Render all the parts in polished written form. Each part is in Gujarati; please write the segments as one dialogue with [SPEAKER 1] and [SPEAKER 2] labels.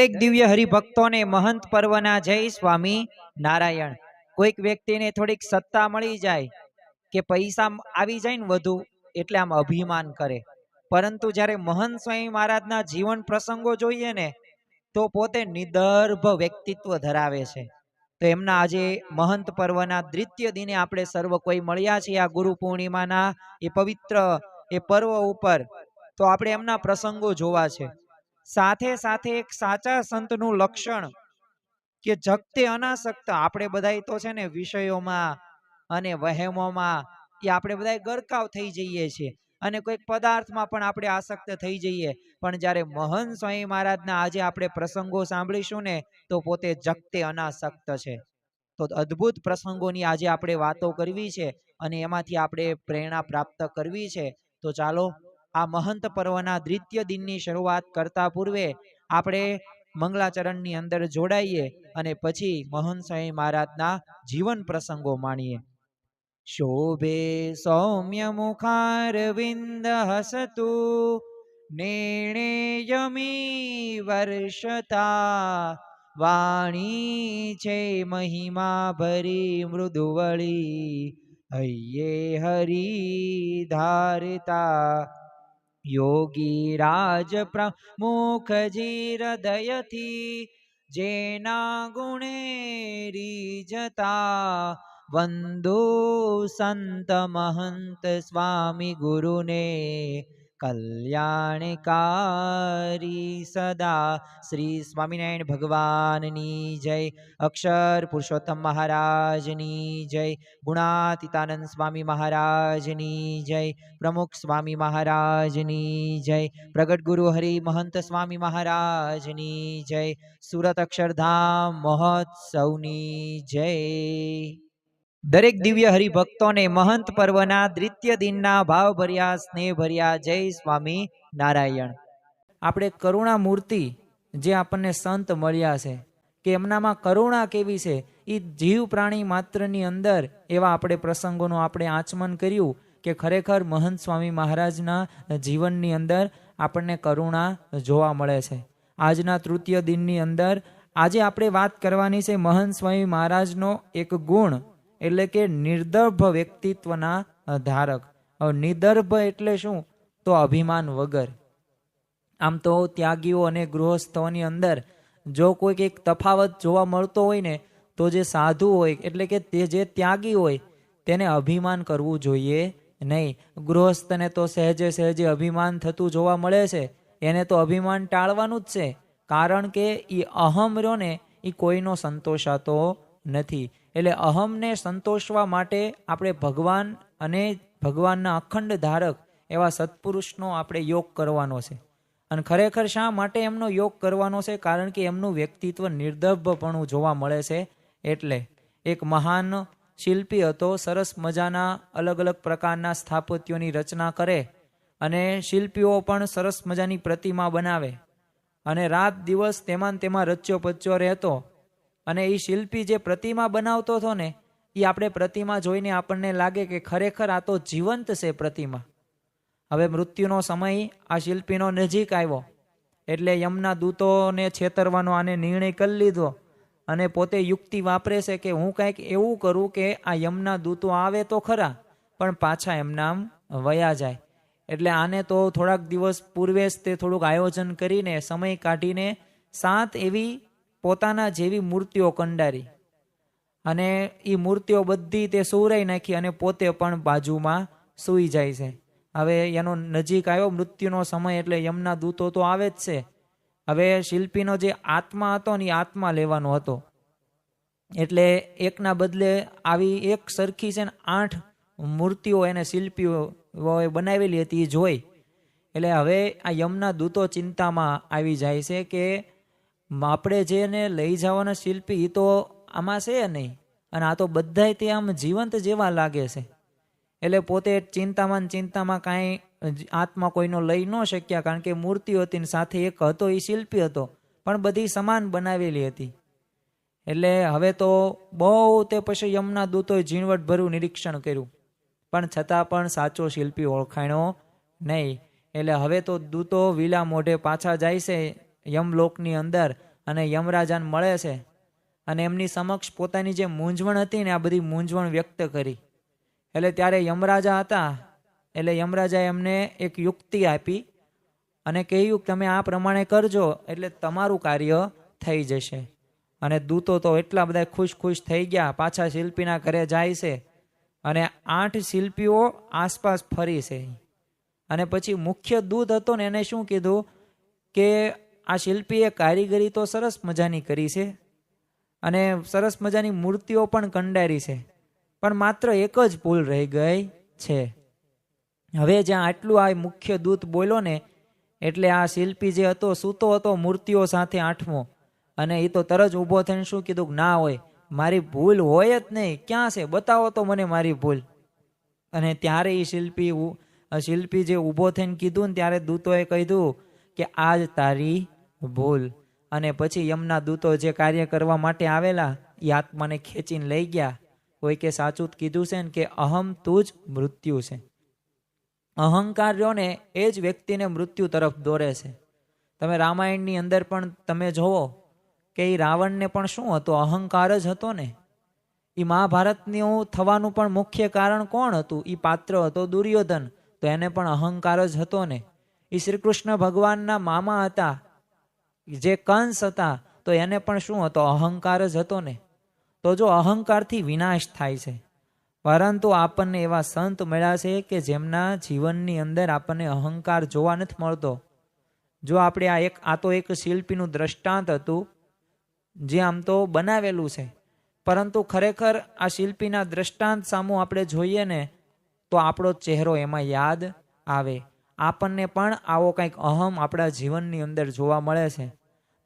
[SPEAKER 1] દરેક દિવ્ય હરિભક્તોને મહંત પર્વના જય સ્વામી નારાયણ. કોઈક વ્યક્તિને થોડીક સત્તા મળી જાય કે પૈસા આવી જાય ને વધુ, એટલે આમ અભિમાન કરે. પરંતુ જ્યારે મહંત સ્વામી મહારાજના જીવન પ્રસંગો જોઈએ ને, તો પોતે નિદર્ભ વ્યક્તિત્વ ધરાવે છે. તો એમના આજે મહંત પર્વના દ્વિતીય દિને આપણે સર્વ કોઈ મળ્યા છીએ આ ગુરુ પૂર્ણિમાના એ પવિત્ર એ પર્વ ઉપર. તો આપણે એમના પ્રસંગો જોવા છે. સાથે સાથે એક સાચા સંતનું લક્ષણ કે જગતે અનાસક્ત. આપણે બધા તો છે ને વિષયોમાં અને વહેમોમાં એ આપણે બધા ગરકાવ થઈ જઈએ છીએ, અને કોઈક પદાર્થમાં પણ આપણે આસક્ત થઈ જઈએ. પણ જ્યારે મહંત સ્વામી મહારાજના આજે આપણે પ્રસંગો સાંભળીશું ને, તો પોતે જગતે અનાસક્ત છે. તો અદ્ભુત પ્રસંગોની આજે આપણે વાતો કરવી છે, અને એમાંથી આપણે પ્રેરણા પ્રાપ્ત કરવી છે. તો ચાલો આ મહંત પર્વના દ્વિતીય દિનની શરૂઆત કરતા પૂર્વે આપણે મંગલાચરણની અંદર જોડાઈએ, અને પછી મહંત સ્વામી મહારાજના જીવન પ્રસંગો માણીએ. શોભે સૌમ્ય મુખારવિંદ હસતુ નેણેયમી વર્ષતા, વાણી છે મહિમા ભરી મૃદુવળી, હૈયે હરી ધારતા. યોગી રાજ પ્રમુખજી હૃદયથી, જેના ગુણે રીઝતા, વંદો સંત મહંત સ્વામી ગુરુને, કલ્યાણકારી સદા. શ્રી સ્વામિનારાયણ ભગવાનની જય. અક્ષર પુરુષોત્તમ મહારાજની જય. ગુણાતીતાનંદ સ્વામી મહારાજની જય. પ્રમુખ સ્વામી મહારાજની જય. પ્રગટ ગુરુ હરિ મહંત સ્વામી મહારાજની જય. સુરત અક્ષરધામ મહોત્સવની જય. દરેક દિવ્ય હરિભક્તોને મહંત પર્વના દ્વિતીય દિનના ભાવભર્યા સ્નેહભર્યા જય સ્વામી નારાયણ. આપણે કરુણા મૂર્તિ જે આપણને સંત મળ્યા છે, કે એમનામાં કરુણા કેવી છે, એ જીવ પ્રાણી માત્રની અંદર એવા આપણે પ્રસંગોનું આપણે આચમન કર્યું કે ખરેખર મહંત સ્વામી મહારાજના જીવનની અંદર આપણને કરુણા જોવા મળે છે. આજના તૃતીય દિનની અંદર આજે આપણે વાત કરવાની છે મહંત સ્વામી મહારાજનો એક ગુણ, એટલે કે નિર્દર્ભ વ્યક્તિત્વના ધારક. હવે નિર્દર્ભ એટલે શું? તો અભિમાન વગર. આમ તો ત્યાગીઓ અને ગૃહસ્થોની અંદર જો કોઈક એક તફાવત જોવા મળતો હોય ને, તો જે સાધુ હોય એટલે કે તે જે ત્યાગી હોય તેને અભિમાન કરવું જોઈએ નહીં. ગૃહસ્થને તો સહેજે સહેજે અભિમાન થતું જોવા મળે છે. એને તો અભિમાન ટાળવાનું જ છે, કારણ કે એ અહમ રહ્યો ને એ કોઈનો સંતોષાતો નથી. એટલે અહમને સંતોષવા માટે આપણે ભગવાન અને ભગવાનના અખંડ ધારક એવા સત્પુરુષનો આપણે યોગ કરવાનો છે. અને ખરેખર શા માટે એમનો યોગ કરવાનો છે? કારણ કે એમનું વ્યક્તિત્વ નિર્દર્ભપણું જોવા મળે છે. એટલે એક મહાન શિલ્પી હતો, સરસ મજાના અલગ અલગ પ્રકારના સ્થાપત્યોની રચના કરે, અને શિલ્પીઓ પણ સરસ મજાની પ્રતિમા બનાવે, અને રાત દિવસ તેમાં રચ્યો પચ્યો રહેતો. અને એ શિલ્પી જે પ્રતિમા બનાવતો હતો ને, એ આપણે પ્રતિમા જોઈને આપણને લાગે કે ખરેખર આ તો જીવંત છે પ્રતિમા. હવે મૃત્યુનો સમય આ શિલ્પીનો નજીક આવ્યો, એટલે યમના દૂતોને છેતરવાનો આને નિર્ણય કરી લીધો, અને પોતે યુક્તિ વાપરે છે કે હું કંઈક એવું કરું કે આ યમના દૂતો આવે તો ખરા, પણ પાછા એમના વયા જાય. એટલે આને તો થોડાક દિવસ પૂર્વે જ તે થોડુંક આયોજન કરીને સમય કાઢીને 7 એવી પોતાના જેવી મૂર્તિઓ કંડારી, અને એ મૂર્તિઓ બધી તે સુવરાઈ નાખી, અને પોતે પણ બાજુમાં સૂઈ જાય છે. હવે એનો નજીક આવ્યો મૃત્યુનો સમય, એટલે યમના દૂતો તો આવે જ છે. હવે શિલ્પીનો જે આત્મા હતો ને, એ આત્મા લેવાનો હતો. એટલે એકના બદલે આવી એક સરખી છે ને 8 મૂર્તિઓ એને શિલ્પીઓએ બનાવેલી હતી એ જોઈ. એટલે હવે આ યમના દૂતો ચિંતામાં આવી જાય છે કે આપણે જેને લઈ જવાના શિલ્પી એ તો આમાં છે નહીં, અને આ તો બધાય તે આમ જીવંત જેવા લાગે છે. એટલે પોતે ચિંતામાં કાંઈ આત્મા કોઈનો લઈ ન શક્યા, કારણ કે મૂર્તિ હતી ને સાથે એક હતો એ શિલ્પી હતો, પણ બધી સમાન બનાવેલી હતી. એટલે હવે તો બહુ તે પછી યમના દૂતોએ ઝીણવટભર્યું નિરીક્ષણ કર્યું, પણ છતાં પણ સાચો શિલ્પી ઓળખાણો નહીં. એટલે હવે તો દૂતો વિલા મોઢે પાછા જાય છે યમલોકની અંદર, અને યમરાજાને મળે છે અને એમની સમક્ષ પોતાની જે મૂંઝવણ હતી ને આ બધી મૂંઝવણ વ્યક્ત કરી. એટલે ત્યારે યમરાજા હતા એટલે યમરાજાએ એમને એક યુક્તિ આપી અને કહ્યું તમે આ પ્રમાણે કરજો એટલે તમારું કાર્ય થઈ જશે. અને દૂતો તો એટલા બધા ખુશ થઈ ગયા, પાછા શિલ્પીના ઘરે જાય છે અને 8 શિલ્પીઓ આસપાસ ફરી છે. અને પછી મુખ્ય દૂત હતો ને એને શું કીધું કે આ શિલ્પીએ કારીગરી તો સરસ મજાની કરી છે અને સરસ મજાની મૂર્તિઓ પણ કંડારી છે, પણ માત્ર એક જ ભૂલ રહી ગઈ છે. હવે જ્યાં આટલું આ મુખ્ય દૂત બોલ્યો ને એટલે આ શિલ્પી જે હતો સૂતો હતો મૂર્તિઓ સાથે 8મો, અને એ તો તરત ઊભો થઈને શું કીધું કે ના હોય, મારી ભૂલ હોય જ નહીં, ક્યાં છે બતાવો તો મને મારી ભૂલ. અને ત્યારે એ શિલ્પી જે ઊભો થઈને કીધું ને ત્યારે દૂતોએ કીધું કે આજ તારી ભૂલ. અને પછી યમના દૂતો જે કાર્ય કરવા માટે આવેલા એ આત્માને ખેંચીને લઈ ગયા. કોઈ કે સાચું જ કીધું છે ને કે અહમ તું જ મૃત્યુ છે. અહંકાર રહ્યો ને એ જ વ્યક્તિને મૃત્યુ તરફ દોરે છે. તમે રામાયણની અંદર પણ તમે જોવો કે એ રાવણને પણ શું હતો, અહંકાર જ હતો ને. એ મહાભારતનું થવાનું પણ મુખ્ય કારણ કોણ હતું, એ પાત્ર હતો દુર્યોધન, તો એને પણ અહંકાર જ હતો ને. એ શ્રી કૃષ્ણ ભગવાનના મામા હતા જે કંસ હતા, તો એને પણ શું હતો, અહંકાર જ હતો ને. તો જો અહંકારથી વિનાશ થાય છે, પરંતુ આપણને એવા સંત મળ્યા છે કે જેમના જીવનની અંદર આપણને અહંકાર જોવા નથી મળતો. જો આપણે આ તો એક શિલ્પીનું દ્રષ્ટાંત હતું જે આમ તો બનાવેલું છે, પરંતુ ખરેખર આ શિલ્પીના દ્રષ્ટાંત સામું આપણે જોઈએ ને તો આપણો ચહેરો એમાં યાદ આવે. આપણને પણ આવો કંઈક અહમ આપણા જીવનની અંદર જોવા મળે છે.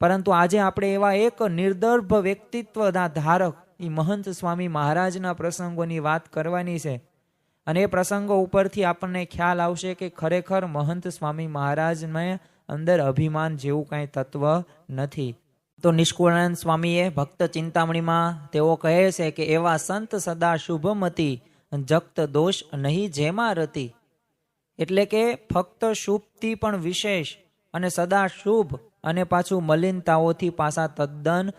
[SPEAKER 1] પરંતુ આજે આપણે એવા એક નિર્દર્ભ વ્યક્તિત્વના ધારક એ મહંત સ્વામી મહારાજના પ્રસંગોની વાત કરવાની છે. અને એ પ્રસંગો ઉપરથી આપણને ખ્યાલ આવશે કે ખરેખર મહંત સ્વામી મહારાજને અંદર અભિમાન જેવું કાંઈ તત્વ નથી. તો નિષ્કુળાનંદ સ્વામીએ ભક્ત ચિંતામણીમાં તેઓ કહે છે કે એવા સંત સદા શુભમતી જગત દોષ નહીં જેમાં રતી. એટલે કે ફક્ત શુભથી પણ વિશેષ અને સદા શુભ અને પાછું મલિનતાઓથી પાછા તદ્દન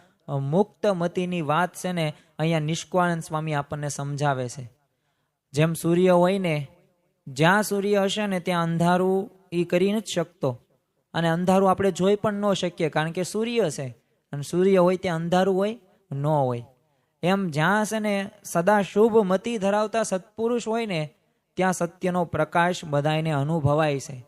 [SPEAKER 1] મુક્ત મતીની વાત છે ને અહીંયા નિષ્કુળાનંદ સ્વામી આપણને સમજાવે છે. જેમ સૂર્ય હોય ને, જ્યાં સૂર્ય હશે ને ત્યાં અંધારું એ કરી નથી શકતો, અને અંધારું આપણે જોઈ પણ ન શકીએ કારણ કે સૂર્ય છે, અને સૂર્ય હોય ત્યાં અંધારું હોય ન હોય. એમ જ્યાં છે ને સદા શુભ મતિ ધરાવતા સત્પુરુષ હોય ને ત્યાં સત્યનો પ્રકાશ બધાને અનુભવાય છે.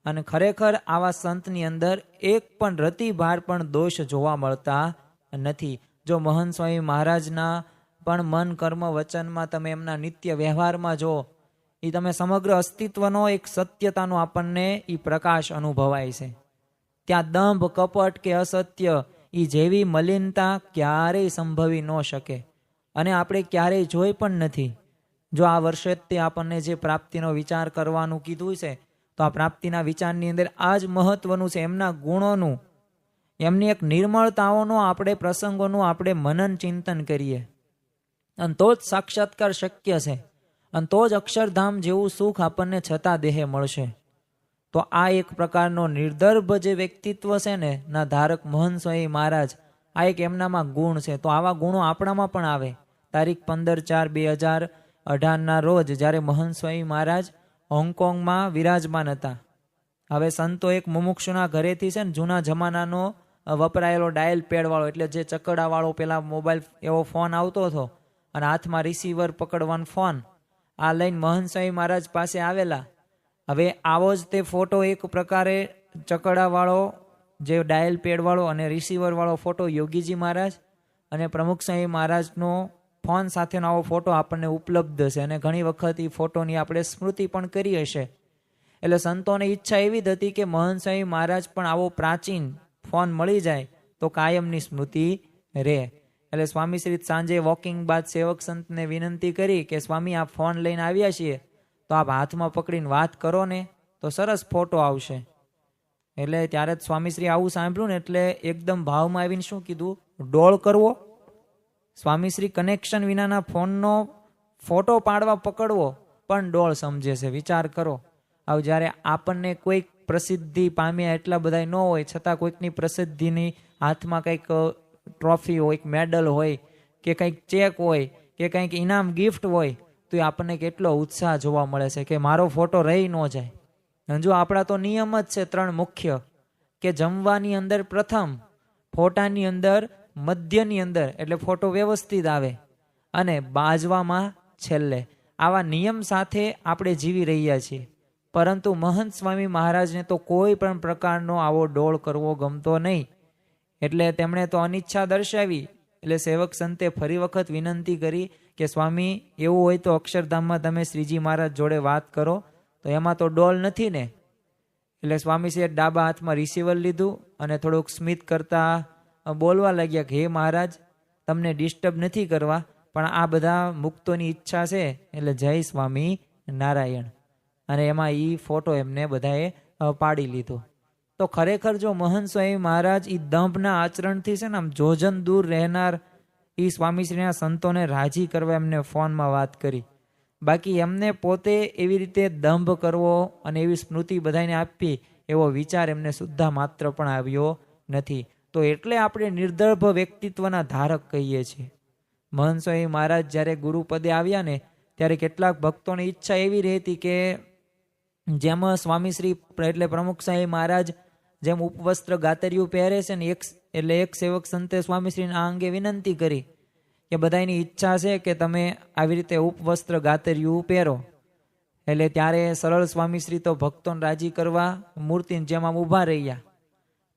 [SPEAKER 1] અને ખરેખર આવા સંતની અંદર એક પણ રતિભાર પણ દોષ જોવા મળતા નથી. જો મહંત સ્વામી મહારાજના પણ મન કર્મ વચનમાં તમે એમના નિત્ય વ્યવહારમાં જો એ તમે સમગ્ર અસ્તિત્વનો એક સત્યતાનો આપણને એ પ્રકાશ અનુભવાય છે. ત્યાં દંભ કપટ કે અસત્ય એ જેવી મલિનતા ક્યારેય સંભવી ન શકે, અને આપણે ક્યારેય જોઈ પણ નથી. જો આ વર્ષે તે આપણને જે પ્રાપ્તિનો વિચાર કરવાનું કીધું છે તો આ પ્રાપ્તિના વિચારની અંદર આ જ મહત્વનું છે, એમના ગુણોનું, એમની એક નિર્મળતાઓનો આપણે પ્રસંગોનું આપણે મનન ચિંતન કરીએ, અને તો જ સાક્ષાત્કાર શક્ય છે, અને તો જ અક્ષરધામ જેવું સુખ આપણને છતાં દેહે મળશે. તો આ એક પ્રકારનો નિર્દર્ભ જે વ્યક્તિત્વ છે ને ના ધારક મહંત સ્વામી મહારાજ, આ એક એમનામાં ગુણ છે. તો આવા ગુણો આપણામાં પણ આવે. તારીખ 15/4/2018 રોજ જ્યારે મહંત સ્વામી મહારાજ હોંગકોંગમાં વિરાજમાન હતા. હવે સંતો એક મુમુક્ષુના ઘરેથી છે ને જૂના જમાનાનો વપરાયેલો ડાયલ પેડ વાળો, એટલે જે ચકડા વાળો પેલા મોબાઈલ એવો ફોન આવતો હતો અને હાથમાં રિસીવર પકડવાનો ફોન, આ લઈને મહંત સ્વામી મહારાજ પાસે આવેલા. હવે આવો જ તે ફોટો એક પ્રકારે ચકડાવાળો જે ડાયલ પેડવાળો અને રિસીવરવાળો ફોટો યોગીજી મહારાજ અને પ્રમુખ સ્વામી મહારાજનો ફોન સાથેનો આવો ફોટો આપણને ઉપલબ્ધ છે, અને ઘણી વખત એ ફોટોની આપણે સ્મૃતિ પણ કરી હશે. એટલે સંતોની ઈચ્છા એવી જ હતી કે મહંત સ્વામી મહારાજ પણ આવો પ્રાચીન ફોન મળી જાય તો કાયમની સ્મૃતિ રહે. એટલે સ્વામીશ્રી સાંજે વોકિંગ બાદ સેવક સંતને વિનંતી કરી કે સ્વામી આપ ફોન લઈને આવ્યા છીએ તો આપ હાથમાં પકડીને વાત કરો ને તો સરસ ફોટો આવશે. એટલે ત્યારે જ સ્વામીશ્રી આવું સાંભળ્યું ને એટલે એકદમ ભાવમાં આવીને શું કીધું, ડોળ કરવો, સ્વામીશ્રી કનેક્શન વિનાના ફોનનો ફોટો પાડવા પકડવો પણ ડોળ સમજે છે. વિચાર કરો, હવે જ્યારે આપણને કોઈક પ્રસિદ્ધિ પામ્યા એટલા બધા ન હોય છતાં કોઈકની પ્રસિદ્ધિની હાથમાં કંઈક ટ્રોફી હોય, મેડલ હોય કે કંઈક ચેક હોય કે કંઈક ઇનામ ગિફ્ટ હોય તો એ આપણને કેટલો ઉત્સાહ જોવા મળે છે કે મારો ફોટો રહી ન જાય. અને જો આપણા તો નિયમ જ છે 3 મુખ્ય, કે જમવાની અંદર પ્રથમ, ફોટાની અંદર મધ્યની અંદર એટલે ફોટો વ્યવસ્થિત આવે, અને બાજવામાં છેલ્લે. આવા નિયમ સાથે આપણે જીવી રહ્યા છીએ. પરંતુ મહંત સ્વામી મહારાજને તો કોઈ પણ પ્રકારનો આવો ડોળ કરવો ગમતો નહીં. એટલે તેમણે તો અનિચ્છા દર્શાવી. એટલે સેવક સંતે ફરી વખત વિનંતી કરી કે સ્વામી, એવું હોય તો અક્ષરધામમાં તમે શ્રીજી મહારાજ જોડે વાત કરો, તો એમાં તો ડોલ નથી ને. એટલે સ્વામીશ્રીએ ડાબા હાથમાં રિસીવર લીધું અને થોડુંક સ્મિત કરતા બોલવા લાગ્યા કે હે મહારાજ, તમને ડિસ્ટર્બ નથી કરવા, પણ આ બધા મુક્તોની ઈચ્છા છે, એટલે જય સ્વામી નારાયણ. અને એમાં એ ફોટો એમને બધાએ પાડી લીધો. તો ખરેખર જો મહંત સ્વામી મહારાજ એ દંભના આચરણથી છે ને આમ જોજન દૂર રહેનાર એ સ્વામીશ્રીના સંતોને રાજી કરવા એમને ફોનમાં વાત કરી. બાકી એમને પોતે એવી રીતે દંભ કરવો અને એવી સ્મૃતિ બધાને આપવી એવો વિચાર એમને સુદ્ધા માત્ર પણ આવ્યો નથી. તો એટલે આપણે નિર્દર્ભ વ્યક્તિત્વના ધારક કહીએ છીએ. મહંત સ્વામી મહારાજ જ્યારે ગુરુપદે આવ્યા ને ત્યારે કેટલાક ભક્તોની ઈચ્છા એવી રહેતી કે જેમ સ્વામીશ્રી એટલે પ્રમુખ સાહેબ મહારાજ જેમ ઉપવસ્ત્ર ગાતરિયું પહેરે છે ને, એક સેવક સંતે સ્વામીશ્રીને આ અંગે વિનંતી કરી કે બધાની ઈચ્છા છે કે તમે આવી રીતે ઉપવસ્ત્ર ગાતરિયું પહેરો. એટલે ત્યારે સરળ સ્વામીશ્રી તો ભક્તોને રાજી કરવા મૂર્તિની જેમ આમ ઊભા રહ્યા,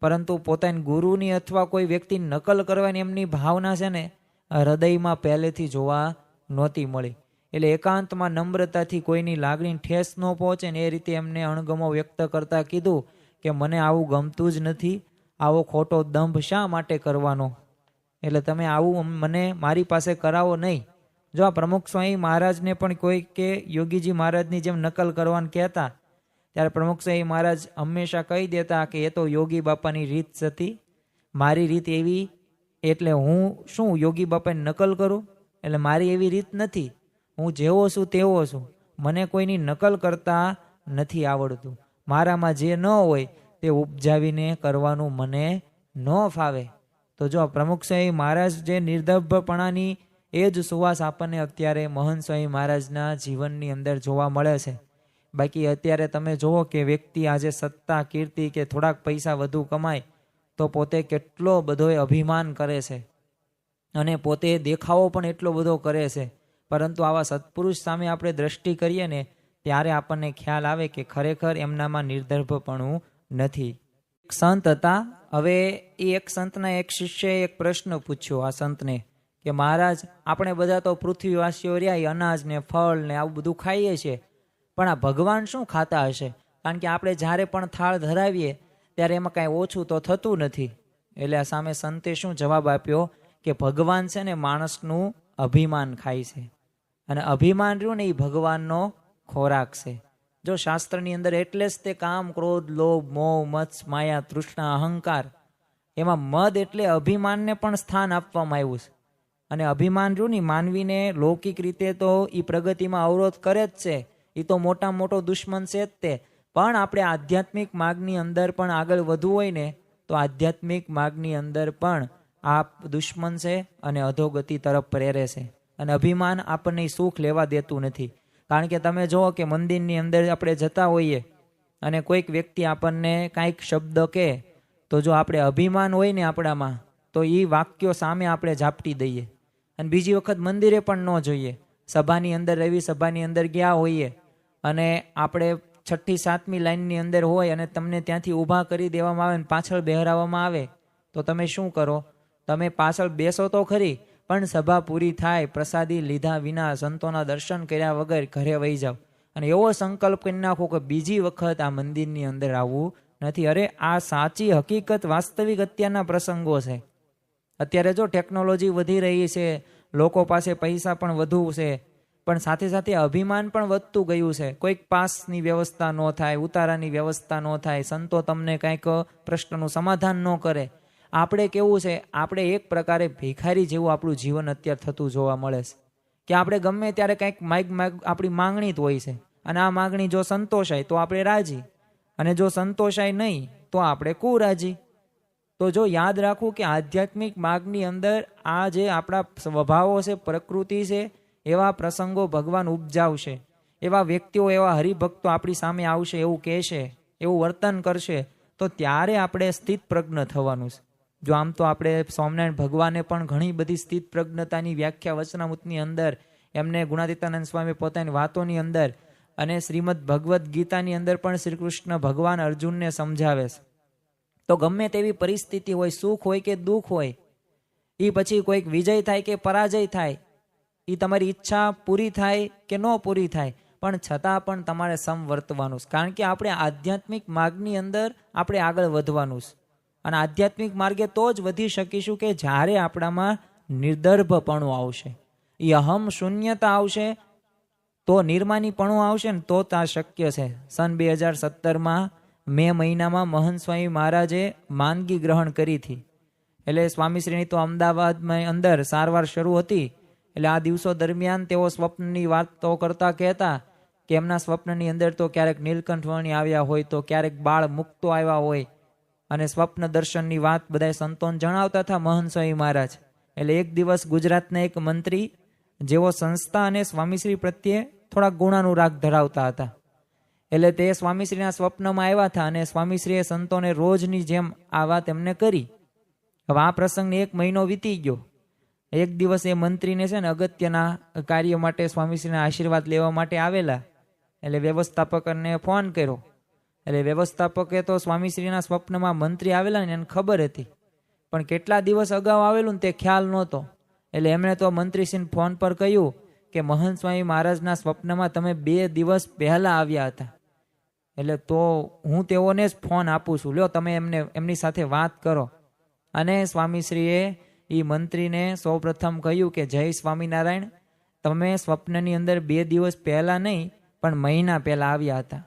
[SPEAKER 1] પરંતુ પોતાની ગુરુની અથવા કોઈ વ્યક્તિની નકલ કરવાની એમની ભાવના છે ને હૃદયમાં પહેલેથી જોવા નહોતી મળી. એટલે એકાંતમાં નમ્રતાથી કોઈની લાગણી ઠેસ ન પહોંચે ને એ રીતે એમને અણગમો વ્યક્ત કરતા કીધું કે મને આવું ગમતું જ નથી, આવો ખોટો દંભ શા માટે કરવાનો, એટલે તમે આવું મને મારી પાસે કરાવો નહીં. જો આ પ્રમુખ સ્વામી મહારાજને પણ કોઈ કે યોગીજી મહારાજની જેમ નકલ કરવાનું કહેતા ત્યારે પ્રમુખ સ્વામી મહારાજ હંમેશા કહી દેતા કે એ તો યોગી બાપાની રીત હતી, મારી રીત એવી એટલે હું શું યોગી બાપાની નકલ કરું, એટલે મારી એવી રીત નથી, હું જેવો છું તેવો છું, મને કોઈની નકલ કરતા નથી આવડતું, મારામાં જે ન હોય તે ઉપજાવીને કરવાનું મને ન ફાવે. તો જો પ્રમુખ સ્વામી મહારાજ જે નિર્દભપણાની એ જ સુવાસ આપણને અત્યારે મહંત સ્વામી મહારાજના જીવનની અંદર જોવા મળે છે. બાકી અત્યારે તમે જુઓ કે વ્યક્તિ આજે સત્તા, કીર્તિ કે થોડાક પૈસા વધુ કમાય તો પોતે કેટલો બધો અભિમાન કરે છે અને પોતે દેખાવો પણ એટલો બધો કરે છે. પરંતુ આવા સત્પુરુષ સામે આપણે દ્રષ્ટિ કરીએ ને ત્યારે આપણને ખ્યાલ આવે કે ખરેખર એમનામાં નિર્દર્ભપણું નથી. સંત હતા. હવે એ એક સંતના એક શિષ્યએ એક પ્રશ્ન પૂછ્યો આ સંતને કે મહારાજ, આપણે બધા તો પૃથ્વીવાસીઓ રહ્યા, અનાજ ને ફળ ને આવું બધું ખાઈએ છીએ, પણ આ ભગવાન શું ખાતા હશે? કારણ કે આપણે જ્યારે પણ થાળ ધરાવીએ ત્યારે એમાં કાંઈ ઓછું તો થતું નથી. એટલે આ સામે સંતે શું જવાબ આપ્યો કે ભગવાન છે ને માણસનું અભિમાન ખાય છે, અને અભિમાન રહ્યું ને એ ભગવાનનો ખોરાક છે. જો શાસ્ત્રની અંદર એટલે જ તે કામ, ક્રોધ, લોભ, મોહ, મત્સ, માયા, તૃષ્ણા, અહંકાર, એમાં મદ એટલે અભિમાનને પણ સ્થાન આપવામાં આવ્યું છે. અને અભિમાન રહ્યું ને માનવીને લૌકિક રીતે તો એ પ્રગતિમાં અવરોધ કરે જ છે, એ તો મોટામાં મોટો દુશ્મન છે જ તે. પણ આપણે આધ્યાત્મિક માર્ગની અંદર પણ આગળ વધવું હોય ને તો આધ્યાત્મિક માર્ગની અંદર પણ આ દુશ્મન છે અને અધોગતિ તરફ પ્રેરે છે. અને અભિમાન આપણને સુખ લેવા દેતું નથી. કારણ કે તમે જુઓ કે મંદિરની અંદર આપણે જતા હોઈએ અને કોઈક વ્યક્તિ આપણને કાંઈક શબ્દ કહે તો જો આપણે અભિમાન હોય ને આપણામાં તો એ વાક્યો સામે આપણે ઝાપટી દઈએ અને બીજી વખત મંદિરે પણ ન જોઈએ. સભાની અંદર રવિ સભાની અંદર ગયા હોઈએ અને આપણે 6ઠી 7મી લાઈનની અંદર હોય અને તમને ત્યાંથી ઊભા કરી દેવામાં આવે ને પાછળ બેહરાવવામાં આવે તો તમે શું કરો? તમે પાછળ બેસો તો ખરી, પણ સભા પૂરી થાય પ્રસાદી લીધા વિના, સંતોના દર્શન કર્યા વગર ઘરે વહી જાઓ અને એવો સંકલ્પ કરી નાખો કે બીજી વખત આ મંદિરની અંદર આવવું નથી. અરે આ સાચી હકીકત, વાસ્તવિક અત્યારના પ્રસંગો છે. અત્યારે જો ટેકનોલોજી વધી રહી છે, લોકો પાસે પૈસા પણ વધુ છે, પણ સાથે સાથે અભિમાન પણ વધતું ગયું છે. કોઈક પાસની વ્યવસ્થા ન થાય, ઉતારાની વ્યવસ્થા ન થાય, સંતો તમને કાંઈક પ્રશ્નનું સમાધાન ન કરે. આપણે કેવું છે, આપણે એક પ્રકારે ભિખારી જેવું આપણું જીવન અત્યારે થતું જોવા મળે છે કે આપણે ગમે ત્યારે કંઈક આપણી માંગણી જ હોય છે અને આ માંગણી જો સંતોષાય તો આપણે રાજી, અને જો સંતોષાય નહીં તો આપણે કુરાજી. તો જો યાદ રાખવું કે આધ્યાત્મિક માર્ગની અંદર આ જે આપણા સ્વભાવો છે, પ્રકૃતિ છે, એવા પ્રસંગો ભગવાન ઉપજાવશે, એવા વ્યક્તિઓ, એવા હરિભક્તો આપણી સામે આવશે, એવું કહેશે, એવું વર્તન કરશે, તો ત્યારે આપણે સ્થિત પ્રજ્ઞ થવાનું છે. જો આમ તો આપણે સ્વામિનારાયણ ભગવાને પણ ઘણી બધી સ્થિત પ્રજ્ઞતાની વ્યાખ્યા વચનામૃતની અંદર, એમને ગુણાતીતાનંદ સ્વામી પોતાની વાતોની અંદર અને શ્રીમદ ભગવદ્ ગીતાની અંદર પણ શ્રી કૃષ્ણ ભગવાન અર્જુનને સમજાવે છે. તો ગમે તેવી પરિસ્થિતિ હોય, સુખ હોય કે દુઃખ હોય, એ પછી કોઈક વિજય થાય કે પરાજય થાય, એ તમારી ઈચ્છા પૂરી થાય કે ન પૂરી થાય, પણ છતાં પણ તમારે સમવર્તવાનું છે. કારણ કે આપણે આધ્યાત્મિક માર્ગની અંદર આપણે આગળ વધવાનું છે. અને આધ્યાત્મિક માર્ગે તો જ વધી શકીશું કે જ્યારે આપણામાં નિર્દર્ભપણું આવશે, એ અહમ શૂન્યતા આવશે, તો નિર્માનીપણું આવશે ને તો આ શક્ય છે. સન 2017 મે મહિનામાં મહંત સ્વામી મહારાજે માંદગી ગ્રહણ કરી હતી. એટલે સ્વામીશ્રીની તો અમદાવાદમાં અંદર સારવાર શરૂ હતી. એટલે આ દિવસો દરમિયાન તેઓ સ્વપ્નની વાતો કરતા કહેતા કે એમના સ્વપ્નની અંદર તો ક્યારેક નીલકંઠ વર્ણી આવ્યા હોય, તો ક્યારેક બાળ મુક્તો આવ્યા હોય, અને સ્વપ્ન દર્શનની વાત બધા સંતોન જણાવતા હતા મહંત સ્વામી મહારાજ. એટલે એક દિવસ ગુજરાતના એક મંત્રી, જેઓ સંસ્થા અને સ્વામીશ્રી પ્રત્યે થોડા ગુણાનુરાગ ધરાવતા હતા, એટલે તે સ્વામીશ્રીના સ્વપ્નમાં આવ્યા હતા અને સ્વામીશ્રીએ સંતોને રોજની જેમ આ વાત એમને કરી. હવે આ પ્રસંગને 1 મહિનો વીતી ગયો. એક દિવસ એ મંત્રીને છે ને અગત્યના કાર્ય માટે સ્વામીશ્રીના આશીર્વાદ લેવા માટે આવેલા. એટલે વ્યવસ્થાપકને ફોન કર્યો. એટલે વ્યવસ્થાપકે તો સ્વામીશ્રીના સ્વપ્નમાં મંત્રી આવેલા ને એને ખબર હતી, પણ કેટલા દિવસ અગાઉ આવેલું ને તે ખ્યાલ નહોતો. એટલે એમણે તો મંત્રીશ્રીને ફોન પર કહ્યું કે મહંત સ્વામી મહારાજના સ્વપ્નમાં તમે 2 દિવસ પહેલા આવ્યા હતા. એટલે તો હું તેઓને જ ફોન આપું છું, લ્યો તમે એમની સાથે વાત કરો. અને સ્વામીશ્રીએ એ મંત્રીને સૌપ્રથમ કહ્યું કે જય સ્વામિનારાયણ, તમે સ્વપ્નની અંદર 2 દિવસ પહેલા નહીં પણ મહિના પહેલા આવ્યા હતા.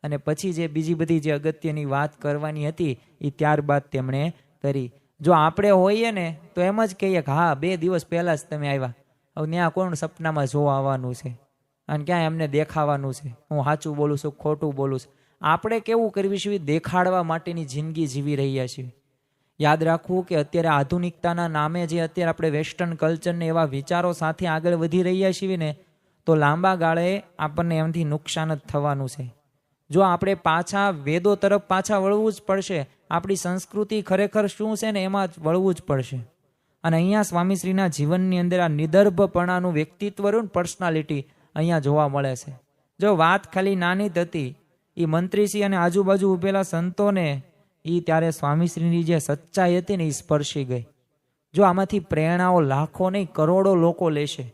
[SPEAKER 1] અને પછી જે બીજી બધી જે અગત્યની વાત કરવાની હતી એ ત્યારબાદ તેમણે કરી. જો આપણે હોઈએ ને તો એમ જ કહીએ કે હા 2 દિવસ પહેલા જ તમે આવ્યા. હવે ત્યાં કોણ સપનામાં જોવા આવવાનું છે અને ક્યાં એમને દેખાવાનું છે હું સાચું બોલું છું ખોટું બોલું છું. આપણે કેવું કરવી છીએ? દેખાડવા માટેની જિંદગી જીવી રહ્યા છીએ. યાદ રાખવું કે અત્યારે આધુનિકતાના નામે જે અત્યારે આપણે વેસ્ટર્ન કલ્ચરને એવા વિચારો સાથે આગળ વધી રહ્યા છીએ ને, તો લાંબા ગાળે આપણને એમથી નુકસાન જ થવાનું છે. જો આપણે પાછા વેદો તરફ પાછા વળવું જ પડશે. આપણી સંસ્કૃતિ ખરેખર શું છે ને એમાં જ વળવું જ પડશે. અને અહીંયા સ્વામીશ્રીના જીવનની અંદર આ નિદર્ભપણાનું વ્યક્તિત્વ રહ્યું, પર્સનાલિટી અહીંયા જોવા મળે છે. જો વાત ખાલી નાની જ હતી, એ મંત્રીશ્રી અને આજુબાજુ ઉભેલા સંતોને એ ત્યારે સ્વામીશ્રીની જે સચ્ચાઈ હતી ને એ સ્પર્શી ગઈ. જો આમાંથી પ્રેરણાઓ લાખો નહીં કરોડો લોકો લેશે,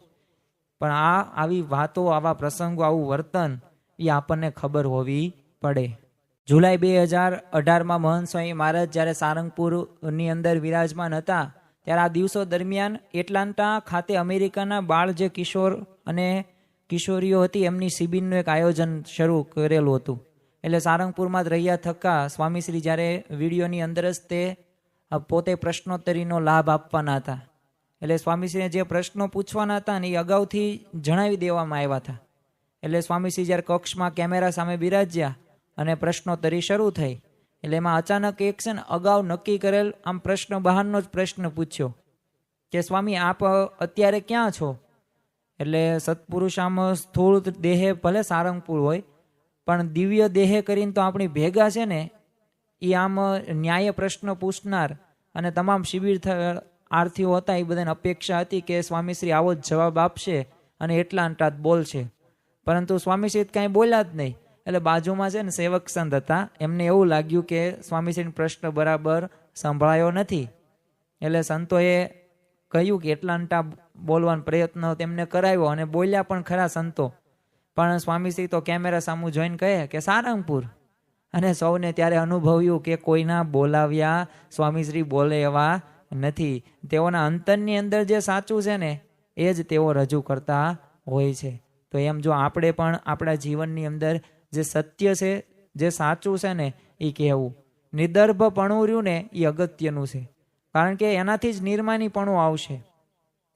[SPEAKER 1] પણ આવી વાતો, આવા પ્રસંગો, આવું વર્તન એ આપણને ખબર હોવી પડે. જુલાઈ 2018 મહંત સ્વામી મહારાજ જ્યારે સારંગપુરની અંદર વિરાજમાન હતા, ત્યારે આ દિવસો દરમિયાન એટલાન્ટા ખાતે અમેરિકાના બાળ જે કિશોર અને કિશોરીઓ હતી એમની શિબિરનું એક આયોજન શરૂ કરેલું હતું. એટલે સારંગપુરમાં જ રહ્યા થકા સ્વામીશ્રી જ્યારે વિડીયોની અંદર જ તે પોતે પ્રશ્નોત્તરીનો લાભ આપવાના હતા. એટલે સ્વામીશ્રીને જે પ્રશ્નો પૂછવાના હતા ને એ અગાઉથી જણાવી દેવામાં આવ્યા હતા. એટલે સ્વામીશ્રી જ્યારે કક્ષમાં કેમેરા સામે બિરાજ્યા અને પ્રશ્નોત્તરી શરૂ થઈ, એટલે એમાં અચાનક એક છે ને અગાઉ નક્કી કરેલ આમ પ્રશ્ન બહારનો જ પ્રશ્ન પૂછ્યો કે સ્વામી આપ અત્યારે ક્યાં છો? એટલે સત્પુરુષ આમ સ્થૂળ દેહે ભલે સારંગપુર હોય પણ દિવ્ય દેહે કરીને તો આપણી ભેગા છે ને, એ આમ ન્યાય પ્રશ્ન પૂછનાર અને તમામ શિબિર આર્થીઓ હતા એ બધાને અપેક્ષા હતી કે સ્વામીશ્રી આવો જ જવાબ આપશે અને એટલા અંટાત બોલશે. પરંતુ સ્વામીશ્રી કાંઈ બોલ્યા જ નહીં. એટલે બાજુમાં છે ને સેવક સંત હતા, એમને એવું લાગ્યું કે સ્વામીશ્રીનો પ્રશ્ન બરાબર સંભળાયો નથી. એટલે સંતોએ કહ્યું કે એટલા અંટા બોલવાનો પ્રયત્ન તેમને કરાવ્યો અને બોલ્યા પણ ખરા સંતો. પણ સ્વામીશ્રી તો કેમેરા સામું જોઈને કહે કે સારંગપુર. અને સૌને ત્યારે અનુભવ્યું કે કોઈના બોલાવ્યા સ્વામીશ્રી બોલે એવા નથી. તેઓના અંતરની અંદર જે સાચું છે ને એ જ તેઓ રજૂ કરતા હોય છે. તો એમ જો આપણે પણ આપણા જીવનની અંદર જે સત્ય છે, જે સાચું છે ને એ કહેવું. નિદર્ભપણું રહ્યું ને એ અગત્યનું છે, કારણ કે એનાથી જ નિર્માનીપણું આવશે.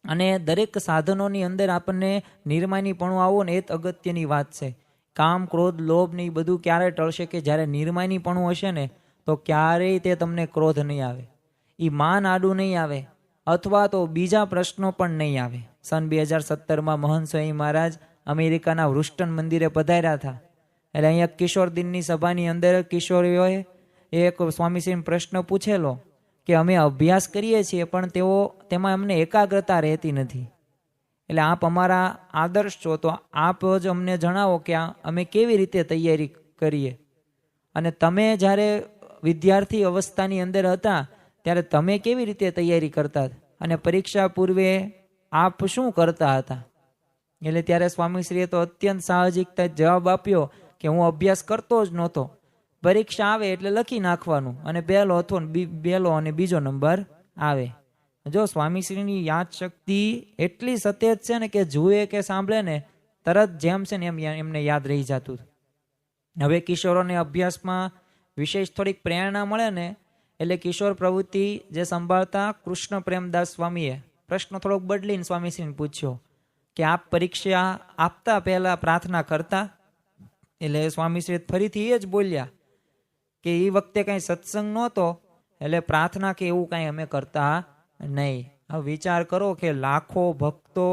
[SPEAKER 1] અને દરેક સાધનોની અંદર આપણને નિર્માનીપણું આવવું ને એ જ અગત્યની વાત છે. કામ, ક્રોધ, લોભ ને એ બધું ક્યારે ટળશે કે જ્યારે નિર્માનીપણું હશે ને તો ક્યારેય તે તમને ક્રોધ નહીં આવે. એ માન આડું નહીં આવે અથવા તો બીજા પ્રશ્નો પણ નહીં આવે. સન 2017માં મહંત સ્વામી મહારાજ અમેરિકાના વૃષ્ટન મંદિરે પધાર્યા હતા. એટલે અહીંયા કિશોર દિનની સભાની અંદર કિશોરીઓએ એક સ્વામીશ્રીને પ્રશ્ન પૂછેલો કે અમે અભ્યાસ કરીએ છીએ પણ તેમાં અમને એકાગ્રતા રહેતી નથી. એટલે આપ અમારા આદર્શ છો, તો આપ જ અમને જણાવો કે અમે કેવી રીતે તૈયારી કરીએ. અને તમે જ્યારે વિદ્યાર્થી અવસ્થાની અંદર હતા ત્યારે તમે કેવી રીતે તૈયારી કરતા અને પરીક્ષા પૂર્વે આપ શું કરતા હતા. એટલે ત્યારે સ્વામીશ્રીએ તો અત્યંત સાહજિકતા જવાબ આપ્યો કે હું અભ્યાસ કરતો જ નહોતો, પરીક્ષા આવે એટલે લખી નાખવાનું અને પહેલો અને બીજો નંબર આવે. જો સ્વામીશ્રીની યાદ શક્તિ એટલી સતેજ છે ને કે જુએ કે સાંભળે ને તરત જેમ છે ને એમ એમને યાદ રહી જતું. હવે કિશોરોને અભ્યાસમાં વિશેષ થોડીક પ્રેરણા મળે ને એટલે કિશોર પ્રવૃત્તિ જે સંભાળતા કૃષ્ણ પ્રેમદાસ સ્વામીએ પ્રશ્ન થોડોક બદલીને સ્વામીશ્રીને પૂછ્યો કે આપ પરીક્ષા આપતા પહેલા પ્રાર્થના કરતા. એટલે સ્વામીશ્રી ફરીથી એ જ બોલ્યા કે એ વખતે કાંઈ સત્સંગ નહોતો એટલે પ્રાર્થના કે એવું કાંઈ અમે કરતા નહીં. હવે વિચાર કરો કે લાખો ભક્તો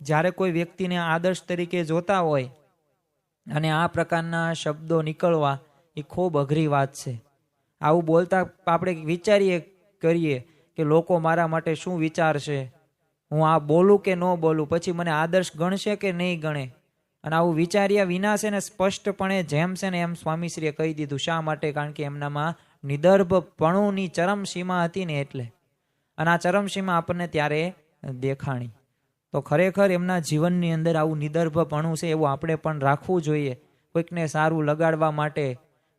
[SPEAKER 1] જ્યારે કોઈ વ્યક્તિને આદર્શ તરીકે જોતા હોય અને આ પ્રકારના શબ્દો નીકળવા એ ખૂબ અઘરી વાત છે. આવું બોલતા આપણે કરીએ કે લોકો મારા માટે શું વિચારશે, હું આ બોલું કે ન બોલું, પછી મને આદર્શ ગણશે કે નહીં ગણે. અને આવું વિચાર્યા વિના છે ને સ્પષ્ટપણે જેમ છે ને એમ સ્વામીશ્રીએ કહી દીધું. શા માટે? કારણ કે એમનામાં નિદર્ભપણુની ચરમસીમા હતી ને એટલે. અને આ ચરમસીમા આપણને ત્યારે દેખાણી. તો ખરેખર એમના જીવનની અંદર આવું નિદર્ભપણું છે એવું આપણે પણ રાખવું જોઈએ. કોઈકને સારું લગાડવા માટે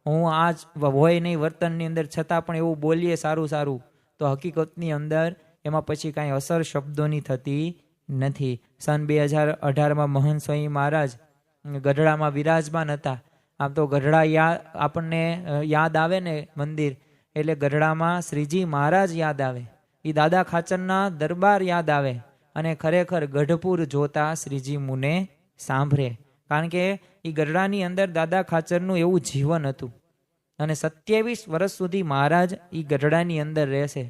[SPEAKER 1] હું આ જ હોય નહીં વર્તનની અંદર છતાં પણ એવું બોલીએ સારું તો હકીકતની અંદર એમાં પછી કાંઈ અસર શબ્દોની થતી નથી. સન 2018માં મહંત સ્વામી મહારાજ ગઢડામાં વિરાજમાન હતા. આમ તો ગઢડા આપણને યાદ આવે ને મંદિર એટલે ગઢડામાં શ્રીજી મહારાજ યાદ આવે, એ દાદા ખાચરના દરબાર યાદ આવે અને ખરેખર ગઢપુર જોતા શ્રીજી મુને સાંભળે. કારણ કે એ ગઢડાની અંદર દાદા ખાચરનું એવું જીવન હતું અને 27 વર્ષ સુધી મહારાજ એ ગઢડાની અંદર રહેશે.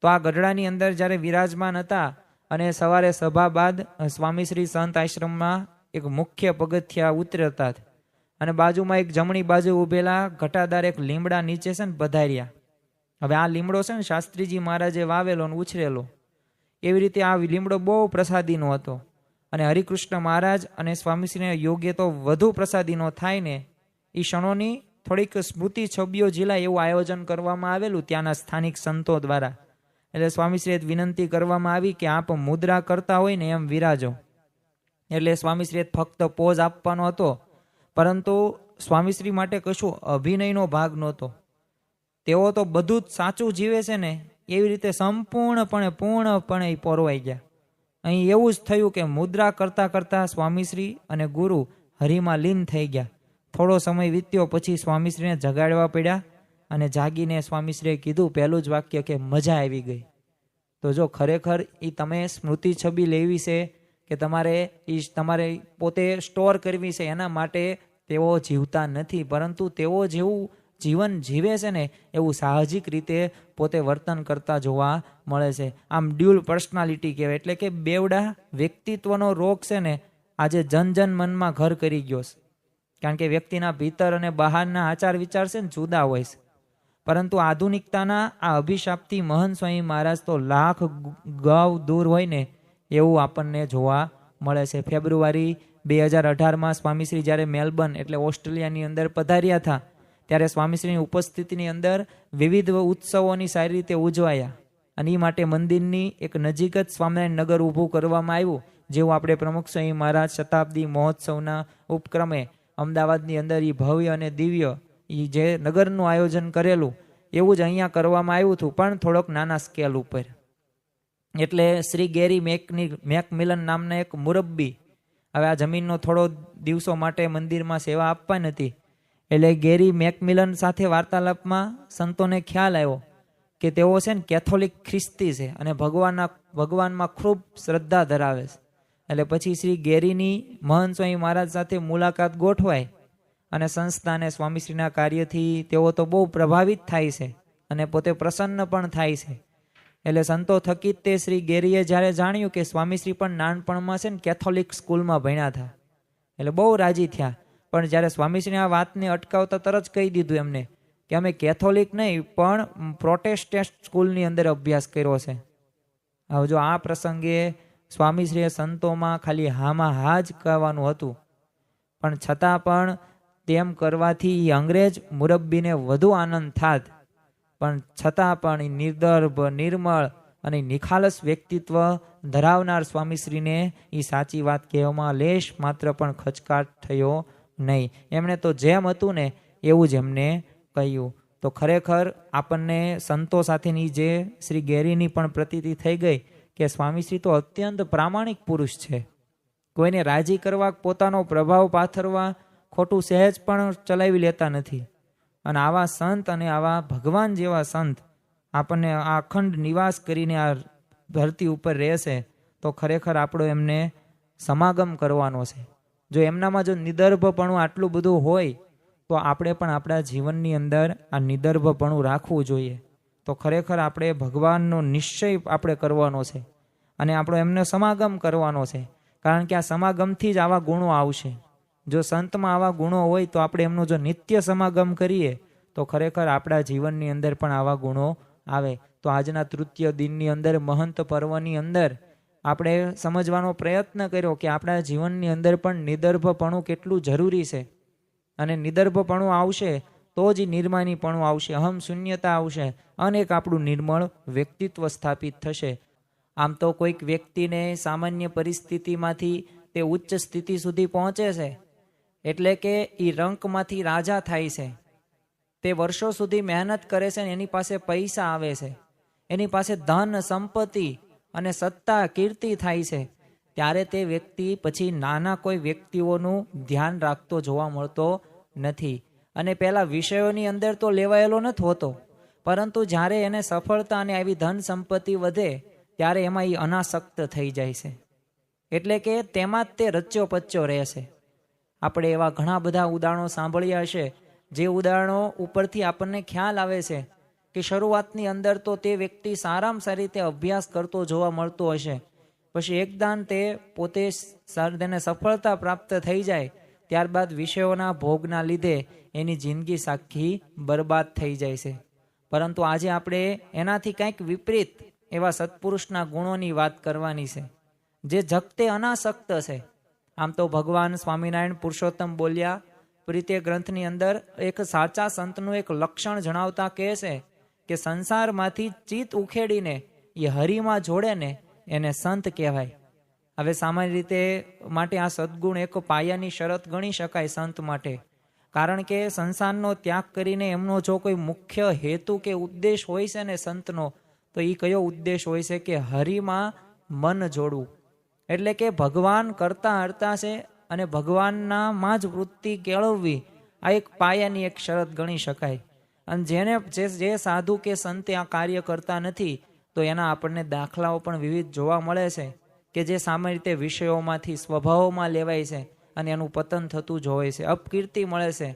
[SPEAKER 1] તો આ ગઢડાની અંદર જ્યારે વિરાજમાન હતા અને સવારે સભા બાદ સ્વામીશ્રી સંત આશ્રમમાં એક મુખ્ય પગથિયા ઉતરતા અને બાજુમાં એક જમણી બાજુ ઉભેલા ઘટાદાર એક લીમડા નીચે છે ને પધાર્યા. હવે આ લીમડો છે ને શાસ્ત્રીજી મહારાજે વાવેલો ને ઉછરેલો. એવી રીતે આ લીમડો બહુ પ્રસાદીનો હતો અને હરિકૃષ્ણ મહારાજ અને સ્વામીશ્રીને યોગ્ય તો વધુ પ્રસાદીનો થાય ને એ ક્ષણોની થોડીક સ્મૃતિ છબીઓ ઝીલાય એવું આયોજન કરવામાં આવેલું ત્યાંના સ્થાનિક સંતો દ્વારા. એટલે સ્વામીશ્રીએ વિનંતી કરવામાં આવી કે આપ મુદ્રા કરતા હોય ને એમ વિરાજો. એટલે સ્વામીશ્રીએ ફક્ત પોઝ આપવાનો હતો, પરંતુ સ્વામીશ્રી માટે કશું અભિનયનો ભાગ નહોતો. તેઓ તો બધું જ સાચું જીવે છે ને એવી રીતે પૂર્ણપણે પોરવાઈ ગયા. અહીં એવું જ થયું કે મુદ્રા કરતા કરતા સ્વામીશ્રી અને ગુરુ હરિમાં લીન થઈ ગયા. થોડો સમય વીત્યો પછી સ્વામીશ્રીને જગાડવા પડ્યા અને જાગીને સ્વામીશ્રીએ કીધું પહેલું જ વાક્ય કે મજા આવી ગઈ. તો જો ખરેખર એ તમે સ્મૃતિ છબી લેવી છે કે તમારે પોતે સ્ટોર કરવી છે એના માટે તેઓ જીવતા નથી, પરંતુ તેઓ જેવું જીવન જીવે છે ને એવું સાહજિક રીતે પોતે વર્તન કરતા જોવા મળે છે. આમ ડ્યુઅલ પર્સનાલિટી કહેવાય, એટલે કે બેવડા વ્યક્તિત્વનો રોગ છે ને આજે જન મનમાં ઘર કરી ગયો છે. કારણ કે વ્યક્તિના ભીતર અને બહારના આચાર વિચાર છે ને જુદા હોય છે. પરંતુ આધુનિકતાના આ અભિશાપથી મહંત સ્વામી મહારાજ તો લાખ ગવ દૂર હોય ને એવું આપણને જોવા મળે છે. ફેબ્રુઆરી 2018માં સ્વામીશ્રી જ્યારે મેલબર્ન એટલે ઓસ્ટ્રેલિયાની અંદર પધાર્યા હતા ત્યારે સ્વામીશ્રીની ઉપસ્થિતિની અંદર વિવિધ ઉત્સવોની સારી રીતે ઉજવાયા અને એ માટે મંદિરની એક નજીક જ સ્વામિનારાયણ નગર ઊભું કરવામાં આવ્યું, જેવું આપણે પ્રમુખ સ્વામી મહારાજ શતાબ્દી મહોત્સવના ઉપક્રમે અમદાવાદની અંદર એ ભવ્ય અને દિવ્ય એ જે નગરનું આયોજન કરેલું એવું જ અહીંયા કરવામાં આવ્યું હતું, પણ થોડોક નાના સ્કેલ ઉપર. એટલે શ્રી ગેરી મેકમિલન નામના એક મુરબ્બી હવે આ જમીનનો થોડો દિવસો માટે મંદિરમાં સેવા આપવાની હતી. એટલે ગેરી મેકમિલન સાથે વાર્તાલાપમાં સંતોને ખ્યાલ આવ્યો કે તેઓ છે ને કેથોલિક ખ્રિસ્તી છે અને ભગવાનમાં ખૂબ શ્રદ્ધા ધરાવે છે. એટલે પછી શ્રી ગેરીની મહંત સ્વામી મહારાજ સાથે મુલાકાત ગોઠવાય અને સંસ્થા અને સ્વામીશ્રીના કાર્યથી તેઓ તો બહુ પ્રભાવિત થાય છે અને પોતે પ્રસન્ન પણ થાય છે. એટલે સંતો થકી જ તે શ્રી ગેરીએ જ્યારે જાણ્યું કે સ્વામીશ્રી પણ નાનપણમાં છે ને કેથોલિક સ્કૂલમાં ભણ્યા હતા, એટલે બહુ રાજી થયા. પણ જ્યારે સ્વામીશ્રી આ વાતને અટકાવતા તરત કહી દીધું એમને કે અમે કેથોલિક નહીં પણ પ્રોટેસ્ટન્ટ સ્કૂલની અંદર અભ્યાસ કર્યો છે. હવે જો આ પ્રસંગે સ્વામીશ્રીએ સંતોમાં ખાલી હામાં હા જ કહેવાનું હતું, પણ છતાં પણ તેમ કરવાથી એ અંગ્રેજ મુરબ્બીને વધુ આનંદ થાત. પણ છતાં પણ એ નિર્દર્ભ, નિર્મળ અને નિખાલસ વ્યક્તિત્વ ધરાવનાર સ્વામીશ્રીને એ સાચી વાત કહેવામાં લેશ માત્ર પણ ખચકાટ થયો નહીં. એમણે તો જેમ હતું ને એવું જ એમને કહ્યું. તો ખરેખર આપણને સંતો સાથેની જે શ્રી ગેરીની પણ પ્રતીતિ થઈ ગઈ કે સ્વામીશ્રી તો અત્યંત પ્રામાણિક પુરુષ છે. કોઈને રાજી કરવા, પોતાનો પ્રભાવ પાથરવા ખોટું સહેજ પણ ચલાવી લેતા નથી. અને આવા સંત અને આવા ભગવાન જેવા સંત આપણને આ અખંડ નિવાસ કરીને આ ધરતી ઉપર રહેશે તો ખરેખર આપણો એમને સમાગમ કરવાનો છે. જો એમનામાં જો નિદર્ભપણું આટલું બધું હોય તો આપણે પણ આપણા જીવનની અંદર આ નિદર્ભપણું રાખવું જોઈએ. તો ખરેખર આપણે ભગવાનનો નિશ્ચય આપણે કરવાનો છે અને આપણો એમને સમાગમ કરવાનો છે. કારણ કે આ સમાગમથી જ આવા ગુણો આવશે. જો સંતમાં આવા ગુણો હોય તો આપણે એમનો જો નિત્ય સમાગમ કરીએ તો ખરેખર આપણા જીવનની અંદર પણ આવા ગુણો આવે. તો આજના તૃતીય દિનની અંદર, મહંત પર્વની અંદર આપણે સમજવાનો પ્રયત્ન કર્યો કે આપણા જીવનની અંદર પણ નિદર્ભપણું કેટલું જરૂરી છે. અને નિદર્ભપણું આવશે તો જ નિર્માનીપણું આવશે, અહમ શૂન્યતા આવશે, અનેક આપણું નિર્મળ વ્યક્તિત્વ સ્થાપિત થશે. આમ તો કોઈક વ્યક્તિને સામાન્ય પરિસ્થિતિમાંથી તે ઉચ્ચ સ્થિતિ સુધી પહોંચે છે એટલે કે એ રંકમાંથી રાજા થાય છે. તે વર્ષો સુધી મહેનત કરે છે ને એની પાસે પૈસા આવે છે, એની પાસે ધન, સંપત્તિ અને સત્તા, કીર્તિ થાય છે. ત્યારે તે વ્યક્તિ પછી નાના કોઈ વ્યક્તિઓનું ધ્યાન રાખતો જોવા મળતો નથી. અને પેલા વિષયોની અંદર તો લેવાયેલો નથી હોતો, પરંતુ જ્યારે એને સફળતા અને આવી ધન સંપત્તિ વધે ત્યારે એમાં એ અનાસક્ત થઈ જાય છે. એટલે કે તેમાં જ તે રચ્યો પચ્યો રહેશે. આપણે એવા ઘણા બધા ઉદાહરણો સાંભળ્યા હશે, જે ઉદાહરણો ઉપરથી આપણને ખ્યાલ આવે છે કે શરૂઆતની અંદર તો તે વ્યક્તિ સારામાં સારી રીતે અભ્યાસ કરતો જોવા મળતો હશે, પછી એકદમ તે પોતે તેને સફળતા પ્રાપ્ત થઈ જાય ત્યારબાદ વિષયોના ભોગના લીધે એની જિંદગી સાખી બરબાદ થઈ જાય છે. પરંતુ આજે આપણે એનાથી કંઈક વિપરીત એવા સત્પુરુષના ગુણોની વાત કરવાની છે, જે જગતે અનાસક્ત છે. આમ તો ભગવાન સ્વામિનારાયણ પુરુષોત્તમ બોલ્યા પ્રીત્ય ગ્રંથની અંદર એક સાચા સંતનું એક લક્ષણ જણાવતા કહે છે કે સંસારમાંથી ચિત્ત ઉખેડીને એ હરિમાં જોડે ને એને સંત કહેવાય. હવે સામાન્ય રીતે માટે આ સદગુણ એક પાયાની શરત ગણી શકાય સંત માટે. કારણ કે સંસારનો ત્યાગ કરીને એમનો જો કોઈ મુખ્ય હેતુ કે ઉદ્દેશ હોય છે ને સંતનો, તો એ કયો ઉદ્દેશ હોય છે કે હરિમાં મન જોડવું. એટલે કે ભગવાન કરતા હરતા છે અને ભગવાનનામાં જ વૃત્તિ કેળવવી, આ એક પાયાની એક શરત ગણી શકાય. અને જે સાધુ કે સંતે આ કાર્ય કરતા નથી તો એના આપણને દાખલાઓ પણ વિવિધ જોવા મળે છે કે જે સામાન્ય રીતે વિષયોમાંથી સ્વભાવોમાં લેવાય છે અને એનું પતન થતું જ હોય છે, અપકીર્તિ મળે છે.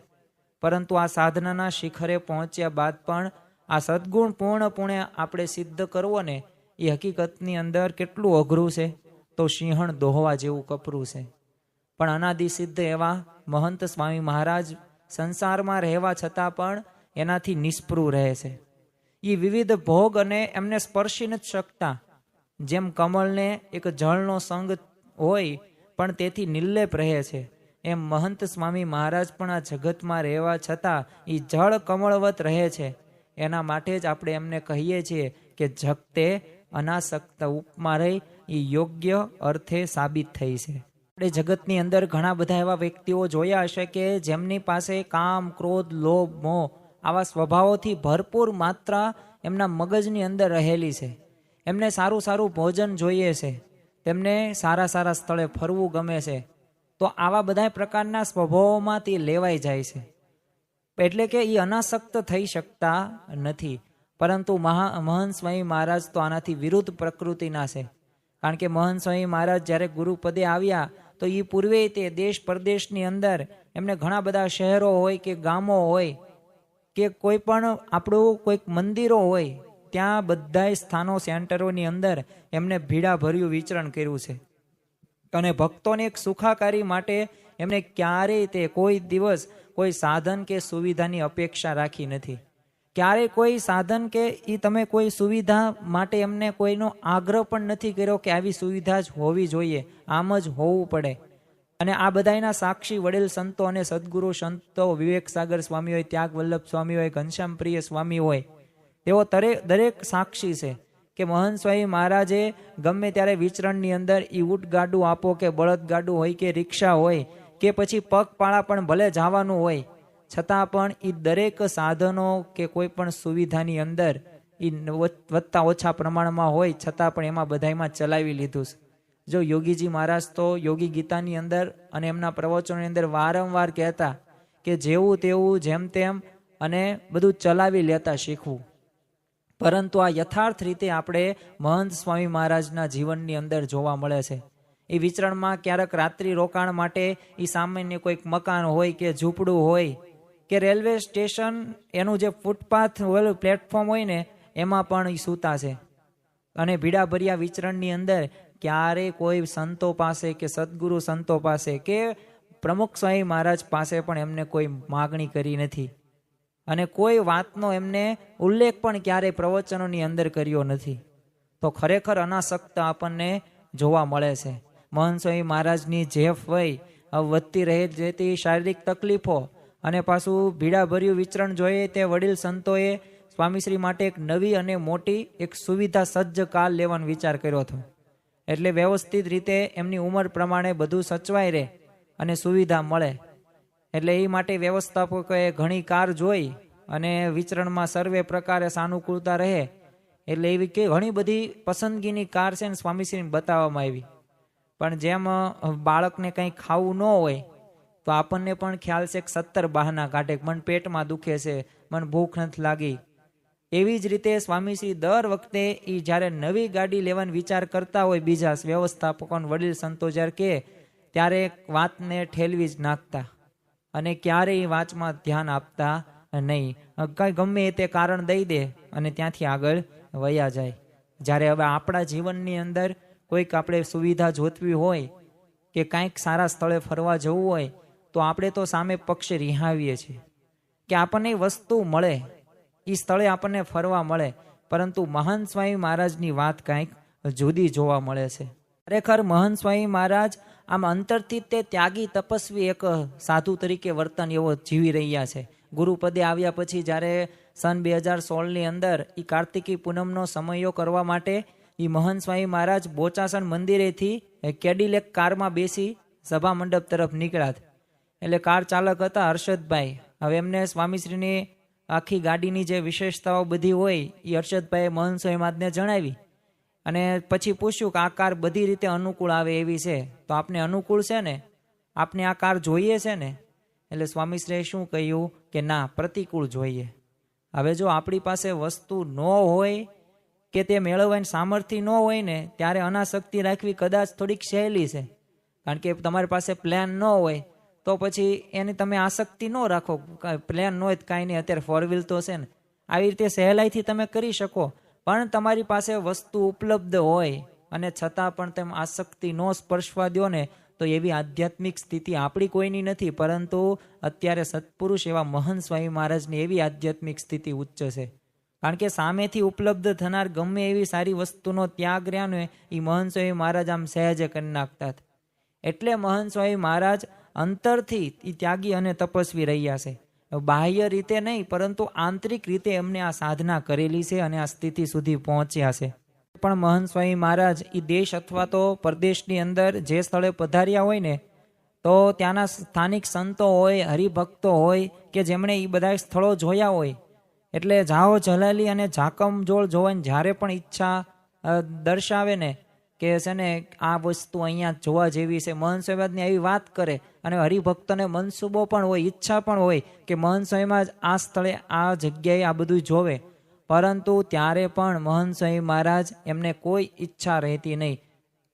[SPEAKER 1] પરંતુ આ સાધનાના શિખરે પહોંચ્યા બાદ પણ આ સદગુણ પૂર્ણપણે આપણે સિદ્ધ કરવો ને એ હકીકતની અંદર કેટલું અઘરું છે, તો સિંહણ દોહવા જેવું કપરું છે. પણ અનાદિ સિદ્ધ એવા મહંત સ્વામી મહારાજ સંસારમાં રહેવા છતાં પણ એનાથી નિષ્પૃહ રહે છે. એ વિવિધ ભોગ અને એમને સ્પર્શી નથી શકતા. જેમ કમળને એક જળનો સંગ હોય પણ તેથી નિર્લેપ રહે છે, એમ મહંત સ્વામી મહારાજ પણ આ જગતમાં રહેવા છતાં એ જળ કમળવત રહે છે. એના માટે જ આપણે એમને કહીએ છીએ કે જગતે અનાસક્ત ઉપમા રહી એ યોગ્ય અર્થે સાબિત થઈ છે. આપણે જગતની અંદર ઘણા બધા એવા વ્યક્તિઓ જોયા હશે કે જેમની પાસે કામ, ક્રોધ, લોભ, મોહ આવા સ્વભાવોથી ભરપૂર માત્રા એમના મગજની અંદર રહેલી છે. એમને સારું સારું ભોજન જોઈએ છે, તેમને સારા સારા સ્થળે ફરવું ગમે છે. તો આવા બધા પ્રકારના સ્વભાવોમાં તે લેવાઈ જાય છે. એટલે કે એ અનાસક્ત થઈ શકતા નથી. પરંતુ મહંત સ્વામી મહારાજ તો આનાથી વિરુદ્ધ પ્રકૃતિના છે. કારણ કે મહંત સ્વામી મહારાજ જ્યારે ગુરુપદે આવ્યા તો એ પૂર્વે તે દેશ પરદેશની અંદર એમને ઘણા બધા શહેરો હોય કે ગામો હોય કે કોઈ પણ આપણું કોઈક મંદિરો હોય ત્યાં બધાય સ્થાનો સેન્ટરોની અંદર એમને ભીડાભર્યું વિચરણ કર્યું છે. અને ભક્તોને એક સુખાકારી માટે એમને ક્યારેય તે કોઈ દિવસ કોઈ સાધન કે સુવિધાની અપેક્ષા રાખી નથી. ક્યારેય કોઈ સાધન કે એ તમે કોઈ સુવિધા માટે એમને કોઈનો આગ્રહ પણ નથી કર્યો કે આવી સુવિધા જ હોવી જોઈએ, આમ જ હોવું પડે. અને આ બધાના સાક્ષી વડીલ સંતો અને સદગુરુ સંતો વિવેક સાગર સ્વામી હોય, ત્યાગ વલ્લભ સ્વામી હોય, ઘનશ્યામ પ્રિય સ્વામી હોય, તેઓ દરેક સાક્ષી છે કે મહંત સ્વામી મહારાજે ગમે ત્યારે વિચરણની અંદર એ ઊંટ ગાડું આપો કે બળદ ગાડું હોય કે રિક્ષા હોય કે પછી પગપાળા પણ ભલે જવાનું હોય, છતાં પણ એ દરેક સાધનો કે કોઈ પણ સુવિધાની અંદર એ વધતા ઓછા પ્રમાણમાં હોય છતાં પણ એમાં બધામાં ચલાવી લીધું છે. જો યોગીજી મહારાજ તો યોગી ગીતાની અંદર અને એમના પ્રવચનોની અંદર વારંવાર કહેતા કે જેવું તેવું જેમ તેમ અને બધું ચલાવી લેતા શીખવું. પરંતુ આ યથાર્થ રીતે આપણે મહંત સ્વામી મહારાજના જીવનની અંદર જોવા મળે છે. એ વિચરણમાં ક્યારેક રાત્રિ રોકાણ માટે એ સામાન્ય કોઈક મકાન હોય કે ઝૂંપડું હોય કે રેલવે સ્ટેશન એનું જે ફૂટપાથ પ્લેટફોર્મ હોય ને એમાં પણ એ સૂતા છે. અને ભીડાભર્યા વિચરણની અંદર ક્યારે કોઈ સંતો પાસે કે સદગુરુ સંતો પાસે કે પ્રમુખ સ્વામી મહારાજ પાસે પણ એમને કોઈ માગણી કરી નથી અને કોઈ વાતનો એમને ઉલ્લેખ પણ ક્યારેય પ્રવચનોની અંદર કર્યો નથી. તો ખરેખર અનાસક્ત આપણને જોવા મળે છે. મહંત સ્વામી મહારાજની જેફ વય વધતી રહે જતી શારીરિક તકલીફો અને પાછું ભીડાભર્યું વિચરણ જોઈએ તે વડીલ સંતોએ સ્વામીશ્રી માટે એક નવી અને મોટી એક સુવિધા સજ્જ કાલ લેવાનો વિચાર કર્યો હતો. એટલે વ્યવસ્થિત રીતે એમની ઉંમર પ્રમાણે બધું સચવાઈ રહે અને સુવિધા મળે. એટલે એ માટે વ્યવસ્થાપકોએ ઘણી કાર જોઈ અને વિચરણમાં સર્વે પ્રકારે સાનુકૂળતા રહે એટલે એવી કે ઘણી બધી પસંદગીની કાર છે ને સ્વામીશ્રીને બતાવવામાં આવી. પણ જેમ બાળકને કંઈ ખાવું ન હોય તો આપણને પણ ખ્યાલ છે કે 17 બહાના કાઢે, મન પેટમાં દુખે છે, મને ભૂખ નથી લાગી. એવી જ રીતે સ્વામીશ્રી દર વખતે એ જ્યારે નવી ગાડી લેવાનો વિચાર કરતા હોય બીજા વ્યવસ્થાપકો વડીલ સંતો જ્યારે કહે ત્યારે વાતને ઠેલવી જ નાખતા અને ક્યારેય વાંચમાં ધ્યાન આપતા નહીં. કઈ ગમે તે કારણ દઈ દે અને ત્યાંથી આગળ વયા જાય. જ્યારે હવે આપણા જીવનની અંદર કોઈક આપણે સુવિધા જોતવી હોય કે કાંઈક સારા સ્થળે ફરવા જવું હોય તો આપણે તો સામે પક્ષે રિહાવીએ છીએ કે આપણને વસ્તુ મળે, એ સ્થળે આપણને ફરવા મળે. પરંતુ મહંત સ્વામી મહારાજની વાત કાંઈક જુદી જોવા મળે છે. ખરેખર મહંત સ્વામી મહારાજ આમ અંતરથી તે ત્યાગી તપસ્વી એક સાધુ તરીકે વર્તન એવો જીવી રહ્યા છે. ગુરુપદે આવ્યા પછી જ્યારે સન 2016ની અંદર એ કાર્તિકી પૂનમનો સમયો કરવા માટે એ મહંત સ્વામી મહારાજ બોચાસણ મંદિરેથી કેડિલેક કારમાં બેસી સભા મંડપ તરફ નીકળ્યા. એટલે કાર ચાલક હતા હર્ષદભાઈ. હવે એમને સ્વામીશ્રીની આખી ગાડીની જે વિશેષતાઓ બધી હોય એ હર્ષદભાઈએ મહંત સ્વામી મહારાજને જણાવી અને પછી પૂછ્યું કે આ કાર બધી રીતે અનુકૂળ આવે એવી છે તો આપને અનુકૂળ છે ને, આપને આ કાર જોઈએ છે ને? એટલે સ્વામીશ્રીએ શું કહ્યું કે ના, પ્રતિકૂળ જોઈએ. હવે જો આપણી પાસે વસ્તુ ન હોય કે તે મેળવવાની સામર્થ્ય ન હોય ને ત્યારે અનાસક્તિ રાખવી કદાચ થોડીક સહેલી છે. કારણ કે તમારી પાસે પ્લાન ન હોય તો પછી એની તમે આસક્તિ ન રાખો. પ્લાન ન હોય તો કાંઈ નહીં, અત્યારે 4 વ્હીલ તો છે ને, આવી રીતે સહેલાઈથી તમે કરી શકો. પણ તમારી પાસે વસ્તુ ઉપલબ્ધ હોય અને છતાં પણ તમે આસક્તિ ન સ્પર્શવા દો ને તો એવી આધ્યાત્મિક સ્થિતિ આપણી કોઈની નથી. પરંતુ અત્યારે સત્પુરુષ એવા મહંત સ્વામી મહારાજની એવી આધ્યાત્મિક સ્થિતિ ઉચ્ચ છે. કારણ કે સામેથી ઉપલબ્ધ થનાર ગમે એવી સારી વસ્તુનો ત્યાગ રહ્યો ને એ મહંત સ્વામી મહારાજ આમ સહેજે કરી નાખતા. એટલે મહંત સ્વામી મહારાજ અંતરથી એ ત્યાગી અને તપસ્વી રહ્યા છે. બાહ્ય રીતે નહીં પરંતુ આંતરિક રીતે એમને આ સાધના કરેલી છે અને આ સ્થિતિ સુધી પહોંચ્યા છે. પણ મહંત સ્વામી મહારાજ એ દેશ અથવા તો પરદેશની અંદર જે સ્થળે પધાર્યા હોય ને તો ત્યાંના સ્થાનિક સંતો હોય, હરિભક્તો હોય કે જેમણે એ બધા સ્થળો જોયા હોય એટલે જાઓ જલાલી અને ઝાકમઝોળ જોવાની જ્યારે પણ ઈચ્છા દર્શાવે ને કે છે ને આ વસ્તુ અહીંયા જોવા જેવી છે, મહંત સ્વામીની એવી વાત કરે અને હરિભક્તોને મનસુબો પણ હોય, ઈચ્છા પણ હોય કે મહંત સ્વામીમાં આ સ્થળે આ જગ્યાએ આ બધું જોવે. પરંતુ ત્યારે પણ મહંત સ્વામી મહારાજ એમને કોઈ ઈચ્છા રહેતી નહીં.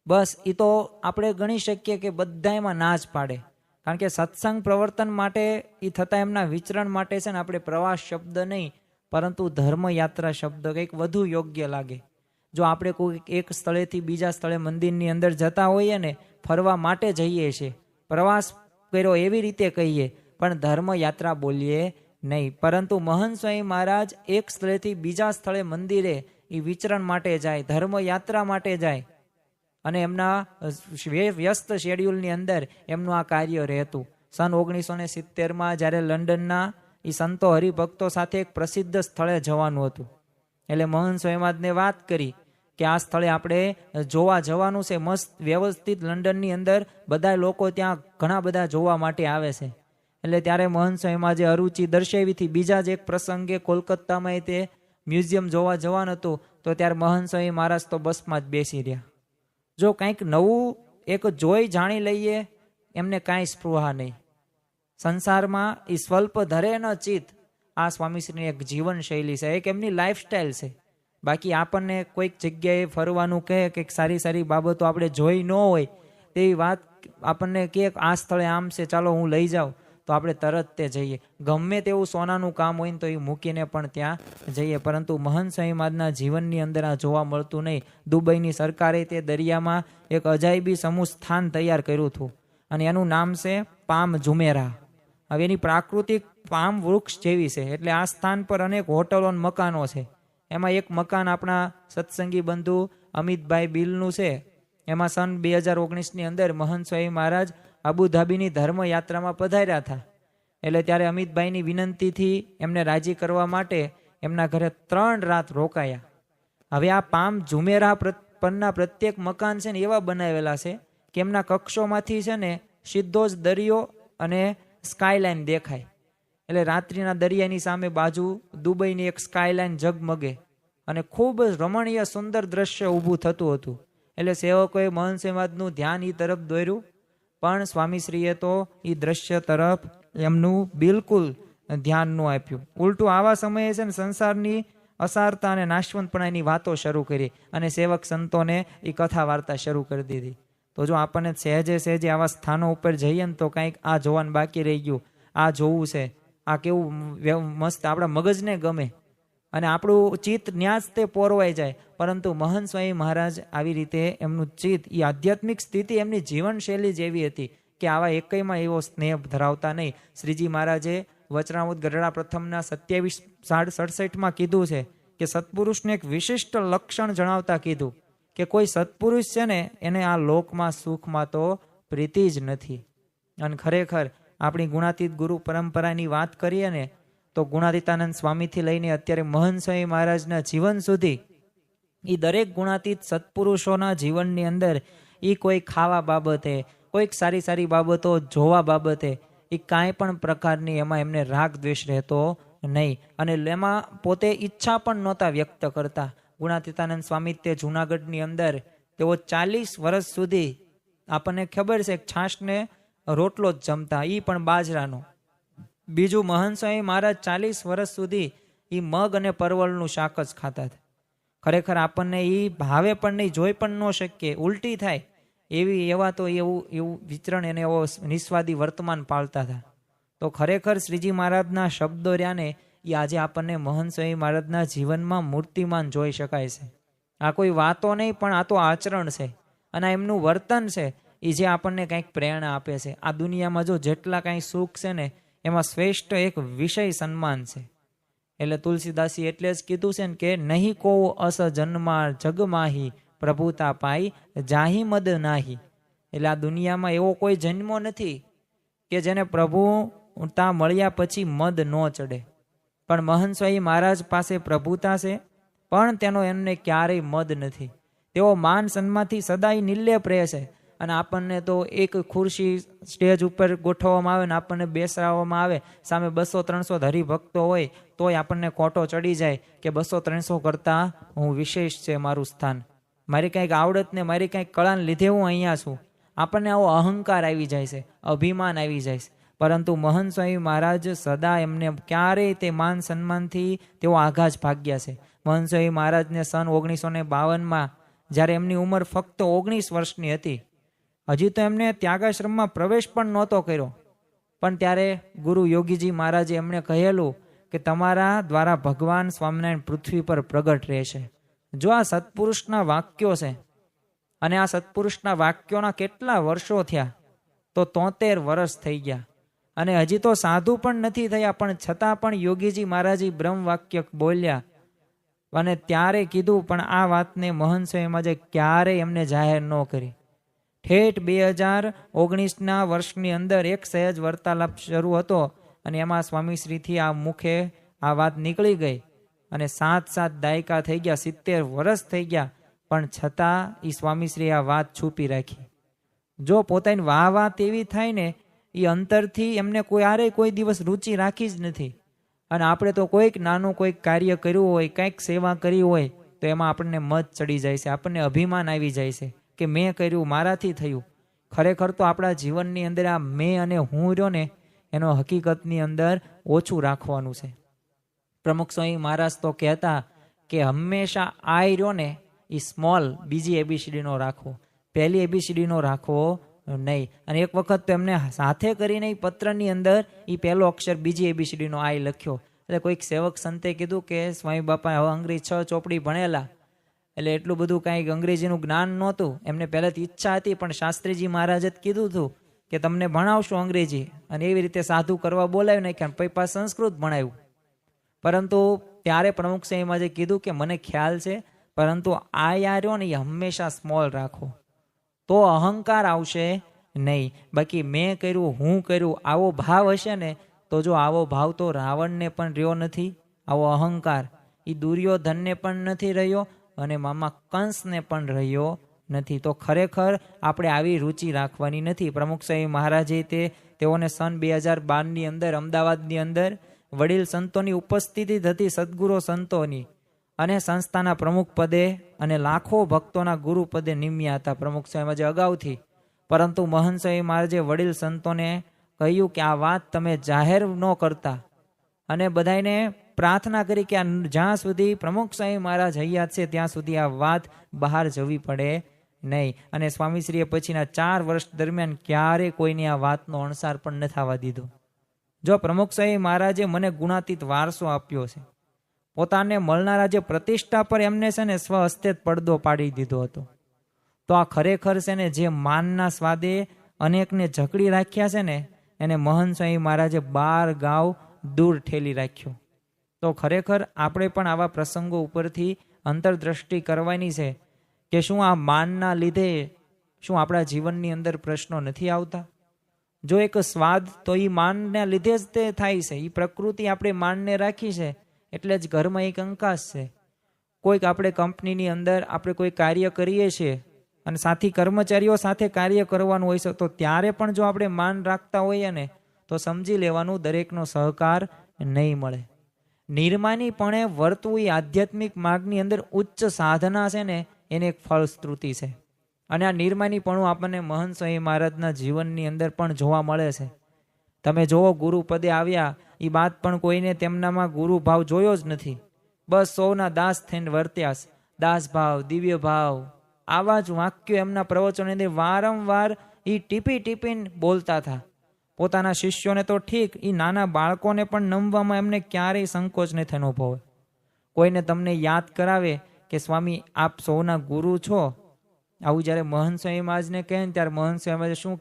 [SPEAKER 1] બસ એ તો આપણે ગણી શકીએ કે બધામાં ના જ પાડે કારણ કે સત્સંગ પ્રવર્તન માટે એ થતા એમના વિચરણ માટે છે ને આપણે પ્રવાસ શબ્દ નહીં પરંતુ ધર્મયાત્રા શબ્દ કંઈક વધુ યોગ્ય લાગે. જો આપણે કોઈ એક સ્થળેથી બીજા સ્થળે મંદિરની અંદર જતા હોઈએ ને ફરવા માટે જઈએ છીએ, પ્રવાસ કર્યો એવી રીતે કહીએ, પણ ધર્મયાત્રા બોલીએ નહીં. પરંતુ મહંત સ્વામી મહારાજ એક સ્થળેથી બીજા સ્થળે મંદિરે એ વિચરણ માટે જાય, ધર્મયાત્રા માટે જાય અને એમના વ્યસ્ત શેડ્યુલની અંદર એમનું આ કાર્ય રહેતું. સન 1970માં જ્યારે લંડનના એ સંતો હરિભક્તો સાથે એક પ્રસિદ્ધ સ્થળે જવાનું હતું, એટલે મહંત સ્વામી મહારાજને વાત કરી કે આ સ્થળે આપણે જોવા જવાનું છે, મસ્ત વ્યવસ્થિત લંડનની અંદર બધા લોકો ત્યાં ઘણા બધા જોવા માટે આવે છે. એટલે ત્યારે મહંત સ્વામીમાં જે અરુચિ દર્શાવી હતી, બીજા જ એક પ્રસંગે કોલકાતામાં તે મ્યુઝિયમ જોવા જવાનું હતું, તો ત્યારે મહંત સ્વામી મહારાજ તો બસમાં જ બેસી રહ્યા. જો કંઈક નવું એક જોઈ જાણી લઈએ એમને કાંઈ સ્પૃહા નહીં. સંસારમાં એ સ્વલ્પ ધરે ન ચિત્ત, આ સ્વામીશ્રીની એક જીવનશૈલી છે, એક એમની લાઈફસ્ટાઈલ છે. બાકી આપણને કોઈક જગ્યાએ ફરવાનું કહે કે સારી સારી બાબતો આપણે જોઈ ન હોય તેવી વાત આપણને કહે આ સ્થળે આમ છે, ચાલો હું લઈ જાઉં, તો આપણે તરત તે જઈએ. ગમે તેવું સોનાનું કામ હોય ને તો એ મૂકીને પણ ત્યાં જઈએ. પરંતુ મહંત સ્વામી મહારાજના જીવનની અંદર આ જોવા મળતું નહીં. દુબઈની સરકારે તે દરિયામાં એક અજાયબી સમૂહ સ્થાન તૈયાર કર્યું હતું અને એનું નામ છે પામ જુમેરા. હવે એની પ્રાકૃતિક પામ વૃક્ષ જેવી છે, એટલે આ સ્થાન પર અનેક હોટલો અને મકાનો છે. એમાં એક મકાન આપણા સત્સંગી બંધુ અમિતભાઈ બિલનું છે. એમાં સન 2019ની અંદર મહંત સ્વામી મહારાજ અબુધાબીની ધર્મયાત્રામાં પધાર્યા હતા. એટલે ત્યારે અમિતભાઈની વિનંતીથી એમને રાજી કરવા માટે એમના ઘરે 3 રાત રોકાયા. હવે આ પામ ઝુમેરા પરના પ્રત્યેક મકાન છે ને એવા બનાવેલા છે કે એમના કક્ષોમાંથી છે ને સીધો જ દરિયો અને સ્કાયલાઇન દેખાય. એટલે રાત્રિના દરિયાની સામે બાજુ દુબઈની એક સ્કાયલાઇન ઝગમગે અને ખૂબ જ રમણીય સુંદર દ્રશ્ય ઊભું થતું હતું. એટલે સેવકોએ મહંત સ્વામી મહારાજનું ધ્યાન એ તરફ દોર્યું, પણ સ્વામીશ્રીએ તો એ દ્રશ્ય તરફ એમનું બિલકુલ ધ્યાન ન આપ્યું. ઉલટું આવા સમયે છે ને સંસારની અસારતા અને નાશવંતપણાની વાતો શરૂ કરી અને સેવક સંતોને એ કથા વાર્તા શરૂ કરી દીધી. તો જો આપણને સહેજે સહેજે આવા સ્થાનો ઉપર જઈએ ને તો કંઈક આ જોવાનું બાકી રહી ગયું, આ જોવું છે, આ કેવું મસ્ત આપણા મગજને ગમે અને આપણું ચિત્ત ન્યાજ તે પોરવાઈ જાય. પરંતુ મહંત સ્વામી મહારાજ આવી રીતે એમનું ચિત્ત, એ આધ્યાત્મિક સ્થિતિ એમની જીવનશૈલી જેવી હતી કે આવા એકયમાં એવો સ્નેહ ધરાવતા નહીં. શ્રીજી મહારાજે વચનામૃત ગઢડા પ્રથમના 27:67માં કીધું છે કે સત્પુરુષને એક વિશિષ્ટ લક્ષણ જણાવતા કીધું કે કોઈ સત્પુરુષ છે ને એને આ લોકમાં સુખમાં તો પ્રીતિ જ નથી. અને ખરેખર આપણી ગુણાતીત ગુરુ પરંપરાની વાત કરીએ ને તો ગુણાતીતાનંદ સ્વામીથી લઈને અત્યારે મહંત સ્વામી મહારાજના જીવન સુધી એ દરેક ગુણાતીત સત્પુરુષોના જીવનની અંદર એ કોઈ ખાવા બાબતે, કોઈક સારી સારી બાબતો જોવા બાબતે એ કાંઈ પણ પ્રકારની એમાં એમને રાગ દ્વેષ રહેતો નહીં. અને એમાં પોતે ઈચ્છા પણ નહોતા વ્યક્ત કરતા. ગુણાતીતાનંદ સ્વામી તે જૂનાગઢની અંદર તેઓ 40 વર્ષ સુધી આપણને ખબર છે છાશને રોટલો જ જમતા, એ પણ બાજરાનો. બીજું મહંત સ્વામી મહારાજ 40 વર્ષ સુધી એ મગ અને પરવળનું શાક જ ખાતા હતા. ખરેખર આપણને એ ભાવે પણ નહીં, જોઈ પણ ન શકીએ, ઉલટી થાય એવા તો એવું વિચરણ એને એવો નિસ્વાદી વર્તમાન પાળતા હતા. તો ખરેખર શ્રીજી મહારાજના શબ્દો રહ્યા ને એ આજે આપણને મહંત સ્વામી મહારાજના જીવનમાં મૂર્તિમાન જોઈ શકાય છે. આ કોઈ વાતો નહીં પણ આ તો આચરણ છે અને એમનું વર્તન છે એ જે આપણને કંઈક પ્રેરણા આપે છે. આ દુનિયામાં જો જેટલા કાંઈ સુખ છે ને એમાં શ્રેષ્ઠ એક વિષય સન્માન છે. એટલે તુલસીદાસી એટલે જ કીધું છે ને કે નહીં કો અસ જન્મા જગમાહી પ્રભુતા પાઈ જાહી મદ નાહી. એટલે આ દુનિયામાં એવો કોઈ જન્મો નથી કે જેને પ્રભુતા મળ્યા પછી મદ ન ચડે. પણ મહંત સ્વામી મહારાજ પાસે પ્રભુતા છે પણ તેનો એમને ક્યારેય મદ નથી. તેઓ માન સન્માનથી સદાય નિર્લેપ રહે છે. અને આપણને તો એક ખુરશી સ્ટેજ ઉપર ગોઠવવામાં આવે ને આપણને બેસાડવામાં આવે, સામે 200-300 હરિભક્તો હોય તોય આપણને કોટો ચડી જાય કે 200-300 કરતાં હું વિશેષ છે મારું સ્થાન, મારી કંઈક આવડત ને મારી કંઈક કળાને લીધે હું અહીંયા છું. આપણને આવો અહંકાર આવી જાય છે, અભિમાન આવી જાય છે. પરંતુ મહંત સ્વામી મહારાજ સદા એમને ક્યારેય તે માન સન્માનથી તેઓ આઘા જ ભાગ્યા છે. મહંત સ્વામી મહારાજને સન 1952માં જ્યારે એમની ઉંમર ફક્ત 19 વર્ષની હતી હજી તો એમને ત્યાગાશ્રમમાં પ્રવેશ પણ નહોતો કર્યો, પણ ત્યારે ગુરુ યોગીજી મહારાજે એમણે કહેલું કે તમારા દ્વારા ભગવાન સ્વામિનારાયણ પૃથ્વી પર પ્રગટ રહેશે. જો આ સત્પુરુષના વાક્યો છે, અને આ સત્પુરુષના વાક્યોના કેટલા વર્ષો થયા, તો 73 વર્ષ થઈ ગયા, અને હજી તો સાધુ પણ નથી થયા, પણ છતાં પણ યોગીજી મહારાજી બ્રહ્મ વાક્ય બોલ્યા. અને ત્યારે કીધું, પણ આ વાતને મહંત સ્વામીએ ક્યારેય એમને જાહેર ન કરી. ઠેઠ 2019ના વર્ષની અંદર એક સહેજ વાર્તાલાપ શરૂ હતો, અને એમાં સ્વામીશ્રીથી આ મુખે આ વાત નીકળી ગઈ, અને 7 દાયકા થઈ ગયા, 70 વર્ષ થઈ ગયા, પણ છતાં એ સ્વામીશ્રી આ વાત છુપી રાખી. જો પોતાની વાહ તેવી થાય ને, એ અંતરથી એમને કોઈ દિવસ રુચિ રાખી જ નથી. અને આપણે તો કોઈક નાનું કોઈક કાર્ય કર્યું હોય, કંઈક સેવા કરી હોય, તો એમાં આપણને મત ચડી જાય છે, આપણને અભિમાન આવી જાય છે કે મેં કર્યું, મારાથી થયું. ખરેખર તો આપણા જીવનની અંદર આ મેં અને હું રહ્યો ને, એનો હકીકતની અંદર ઓછું રાખવાનું છે. પ્રમુખ સ્વામી મહારાજ તો કહેતા કે હંમેશા આઈ રહ્યો ને એ સ્મોલ બીજી એબીસીડીનો રાખવો, પહેલી એબીસીડીનો રાખવો નહીં. અને એક વખત તો એમને સાથે કરીને એ પત્રની અંદર એ પહેલો અક્ષર બીજી એબીસીડીનો આઈ લખ્યો. એટલે કોઈક સેવક સંતે કીધું કે સ્વામી બાપા હવે અંગ્રેજી 6 ચોપડી ભણેલા, એટલે એટલું બધું કાંઈક અંગ્રેજીનું જ્ઞાન નહોતું. એમને પહેલાંથી ઈચ્છા હતી, પણ શાસ્ત્રીજી મહારાજે કીધું હતું કે તમને ભણાવશું અંગ્રેજી, અને એવી રીતે સાધુ કરવા બોલાવી નાખ્યા, પછી પાછું સંસ્કૃત ભણાવ્યું. પરંતુ ત્યારે પ્રમુખ સ્વામીએ કીધું કે મને ખ્યાલ છે, પરંતુ આ યાર્યો ને એ હંમેશા સ્મોલ રાખો, તો અહંકાર આવશે નહીં. બાકી મેં કર્યું, હું કર્યું, આવો ભાવ હશે ને, તો જો આવો ભાવ તો રાવણને પણ રહ્યો નથી, આવો અહંકાર એ દુર્યોધનને પણ નથી રહ્યો, અને મામા કંસને પણ રહ્યો નથી. તો ખરેખર આપણે આવી રુચિ રાખવાની નથી. પ્રમુખ સ્વામી મહારાજે તેઓને સન 2012ની અંદર અમદાવાદની અંદર વડીલ સંતોની ઉપસ્થિતિ હતી, સદગુરુ સંતોની, અને સંસ્થાના પ્રમુખ પદે અને લાખો ભક્તોના ગુરુ પદે નિમ્યા હતા પ્રમુખ સ્વામી અગાઉથી. પરંતુ મહંત સ્વામી મહારાજે વડીલ સંતોને કહ્યું કે આ વાત તમે જાહેર ન કરતા, અને બધાને પ્રાર્થના કરી કે જ્યાં સુધી પ્રમુખ સ્વામી મહારાજ હયાત છે ત્યાં સુધી આ વાત બહાર જવી પડે નહીં. અને સ્વામીશ્રીએ પછીના 4 વર્ષ દરમિયાન ક્યારેય કોઈની આ વાતનો અણસાર પણ ન થવા દીધો. જો પ્રમુખ સ્વામી મહારાજે મને ગુણાતીત વારસો આપ્યો છે, પોતાને મળનારા જે પ્રતિષ્ઠા પર એમને છે ને સ્વહસ્તે પડદો પાડી દીધો હતો. તો આ ખરેખર છે ને જે માનના સ્વાદે અનેકને જકડી રાખ્યા છે ને, એને મહંત સ્વામી મહારાજે 12 ગાંવ દૂર ઠેલી રાખ્યો. તો ખરેખર આપણે પણ આવા પ્રસંગો ઉપરથી અંતરદ્રષ્ટિ કરવાની છે કે શું આ માનના લીધે શું આપણા જીવનની અંદર પ્રશ્નો નથી આવતા? જો એક સ્વાદ તો એ માનના લીધે જ તે થાય છે, એ પ્રકૃતિ આપણે માનને રાખી છે, એટલે જ ઘરમાં એક કંકાસ છે. કોઈક આપણે કંપનીની અંદર આપણે કોઈ કાર્ય કરીએ છીએ, અને સાથી કર્મચારીઓ સાથે કાર્ય કરવાનું હોય છે, તો ત્યારે પણ જો આપણે માન રાખતા હોઈએ ને, તો સમજી લેવાનું દરેકનો સહકાર નહીં મળે. નિર્માનીપણે વર્તવું એ આધ્યાત્મિક માર્ગની અંદર ઉચ્ચ સાધના છે ને, એને એક ફળશ્રુતિ છે. અને આ નિર્માનીપણું આપણને મહંત સ્વામી મહારાજના જીવનની અંદર પણ જોવા મળે છે. તમે જુઓ, ગુરુ પદે આવ્યા એ બાદ પણ કોઈને તેમનામાં ગુરુ ભાવ જોયો જ નથી. બસ સૌના દાસ થઈને વર્ત્યા, દાસ ભાવ, દિવ્ય ભાવ, આવા જ વાક્યો એમના પ્રવચનોની અંદર વારંવાર એ ટીપીને બોલતા હતા. પોતાના શિષ્યોને તો ઠીક, એ નાના બાળકોને પણ નમવામાં એમને ક્યારેય સંકોચ નથી અનુભવે. કોઈને તમને યાદ કરાવે કે સ્વામી આપ સૌના ગુરુ છો, આવું જ્યારે મહંત સ્વામી મહારાજને કહે ને, ત્યારે મહંત સ્વામી મહારાજ શું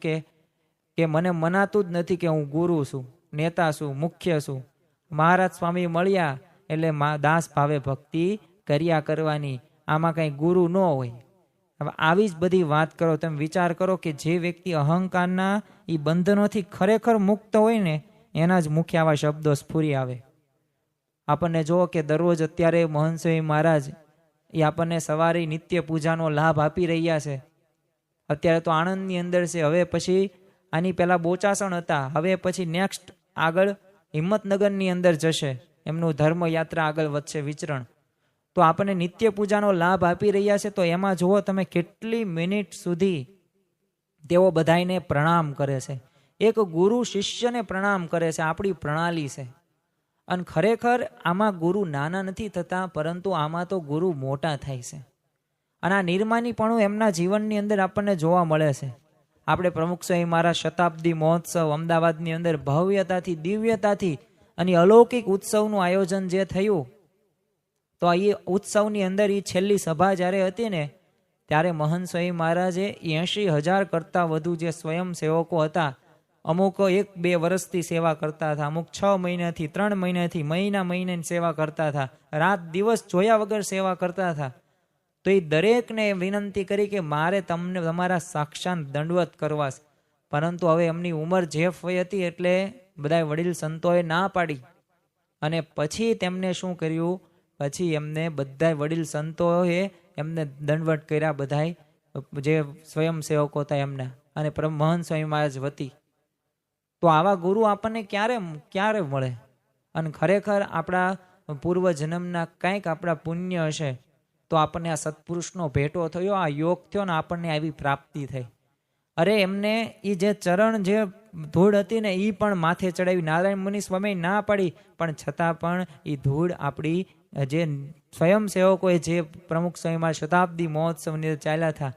[SPEAKER 1] કે મને મનાતું જ નથી કે હું ગુરુ છું, નેતા છું, મુખ્ય છું. મહારાજ સ્વામી મળ્યા એટલે દાસ ભાવે ભક્તિ કર્યા કરવાની, આમાં કંઈ ગુરુ ન હોય. હવે આવી જ બધી વાત કરો. તમે વિચાર કરો કે જે વ્યક્તિ અહંકારના એ બંધનોથી ખરેખર મુક્ત હોય ને, એના જ મુખ્ય આવા શબ્દો સ્ફુરી આવે. આપણને જુઓ કે દરરોજ અત્યારે મહંત સ્વામી મહારાજ એ આપણને સવારે નિત્ય પૂજાનો લાભ આપી રહ્યા છે. અત્યારે તો આણંદની અંદર છે, હવે પછી આની પહેલા બોચાસણ હતા, હવે પછી નેક્સ્ટ આગળ હિંમતનગરની અંદર જશે, એમનું ધર્મયાત્રા આગળ વધશે, વિચરણ. તો આપણને નિત્ય પૂજાનો લાભ આપી રહ્યા છે. તો એમાં જુઓ તમે કેટલી મિનિટ સુધી તેઓ બધાને પ્રણામ કરે છે. એક ગુરુ શિષ્યને પ્રણામ કરે છે, આપણી પ્રણાલી છે. અને ખરેખર આમાં ગુરુ નાના નથી થતા, પરંતુ આમાં તો ગુરુ મોટા થાય છે. અને આ નિર્માનીપણું એમના જીવનની અંદર આપણને જોવા મળે છે. આપણે પ્રમુખ સ્વામી મહારાજ શતાબ્દી મહોત્સવ અમદાવાદની અંદર ભવ્યતાથી દિવ્યતાથી અને અલૌકિક ઉત્સવનું આયોજન જે થયું, તો એ ઉત્સવની અંદર એ છેલ્લી સભા જ્યારે હતી ને, ત્યારે મહંત સ્વામી મહારાજે 80,000 કરતાં વધુ જે સ્વયંસેવકો હતા, અમુક 1-2 વર્ષથી સેવા કરતા હતા, અમુક 6 મહિનાથી 3 મહિનાથી મહિનાની સેવા કરતા હતા, રાત દિવસ જોયા વગર સેવા કરતા હતા. તો એ દરેકને વિનંતી કરી કે મારે તમને તમારા સાક્ષાત દંડવત કરવા, પરંતુ હવે એમની ઉંમર જેફ વય હતી એટલે બધા વડીલ સંતોએ ના પાડી. અને પછી તેમને શું કર્યું, પછી એમને બધા વડીલ સંતોએ એમને દંડવત કર્યા, બધાય જે સ્વયંસેવકો હતા એમને, અને મહંત સ્વામી મહારાજ વતી. તો આવા ગુરુ આપણને ક્યારે મળે? અને ખરેખર આપણા પૂર્વ જન્મના કંઈક આપણા પુણ્ય હશે તો આપણને આ સત્પુરુષનો ભેટો થયો, આ યોગ થયો ને આપણને આવી પ્રાપ્તિ થઈ. અરે એમને એ જે ચરણ જે ધૂળ હતી ને એ પણ માથે ચડાવી. નારાયણ મુનિ સ્વામી ના પાડી, પણ છતાં પણ એ ધૂળ આપણી જે સ્વયંસેવકોએ જે પ્રમુખ સ્વામીમાં શતાબ્દી મહોત્સવની ચાલ્યા હતા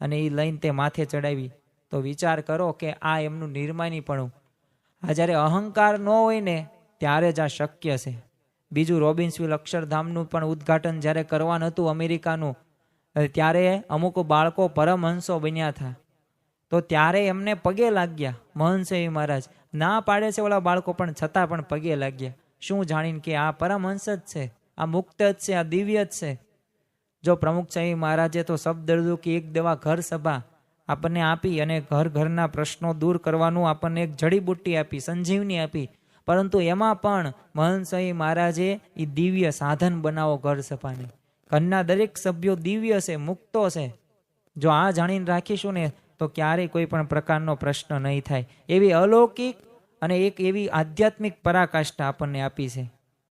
[SPEAKER 1] અને એ લઈને તે માથે ચડાવી. તો વિચાર કરો કે આ એમનું નિર્માનીપણું. આ જ્યારે અહંકાર ન હોય ને ત્યારે જ આ શક્ય છે. બીજું, રોબિન્સવિલ અક્ષરધામનું પણ ઉદ્ઘાટન જ્યારે કરવાનું હતું અમેરિકાનું, ત્યારે અમુક બાળકો પરમહંસો બન્યા હતા. તો ત્યારે એમને પગે લાગ્યા મહંત સ્વામી મહારાજ. ના પાડે છે ઓલા બાળકો, પણ છતાં પણ પગે લાગ્યા. શું જાણીને કે આ પરમહંસ જ છે, આ મુક્ત જ છે, આ દિવ્ય જ છે. જો પ્રમુખ સ્વામી મહારાજે તો શબ્દર્દુ કે એક દવા ઘર સભા આપણને આપી અને ઘરના પ્રશ્નો દૂર કરવાનું આપણને એક જડીબુટ્ટી આપી, સંજીવની આપી. પરંતુ એમાં પણ મહંત સ્વામી મહારાજે એ દિવ્ય સાધન બનાવો ઘર સભાને. ઘરના દરેક સભ્યો દિવ્ય છે, મુક્તો છે. જો આ જાણીને રાખીશું ને તો ક્યારેય કોઈ પણ પ્રકારનો પ્રશ્ન નહીં થાય. એવી અલૌકિક અને એક એવી આધ્યાત્મિક પરાકાષ્ઠા આપણને આપી છે.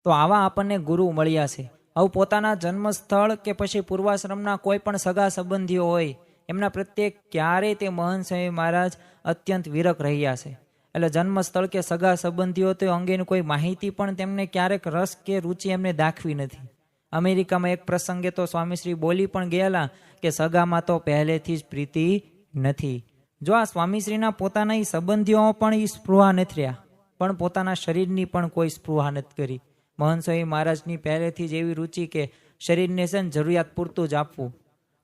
[SPEAKER 1] તો આવા આપણને ગુરુ મળ્યા છે. હવે પોતાના જન્મસ્થળ કે પછી પૂર્વાશ્રમના કોઈ પણ સગા સંબંધીઓ હોય, એમના પ્રત્યે ક્યારેય તે મહંત સ્વામી મહારાજ અત્યંત વિરક રહ્યા છે. એટલે જન્મસ્થળ કે સગા સંબંધીઓ તો અંગેની કોઈ માહિતી પણ તેમને ક્યારેક રસ કે રુચિ એમને દાખવી નથી. અમેરિકામાં એક પ્રસંગે તો સ્વામીશ્રી બોલી પણ ગયેલા કે સગામાં તો પહેલેથી જ પ્રીતિ નથી. જો આ સ્વામીશ્રીના પોતાના એ સંબંધીઓ પણ એ સ્પૃહા નથી રહ્યા, પણ પોતાના શરીરની પણ કોઈ સ્પૃહા નથી કરી. મહંત સ્વામી મહારાજની પહેલેથી જ એવી રુચિ કે શરીરને છે ને જરૂરિયાત પૂરતું જ આપવું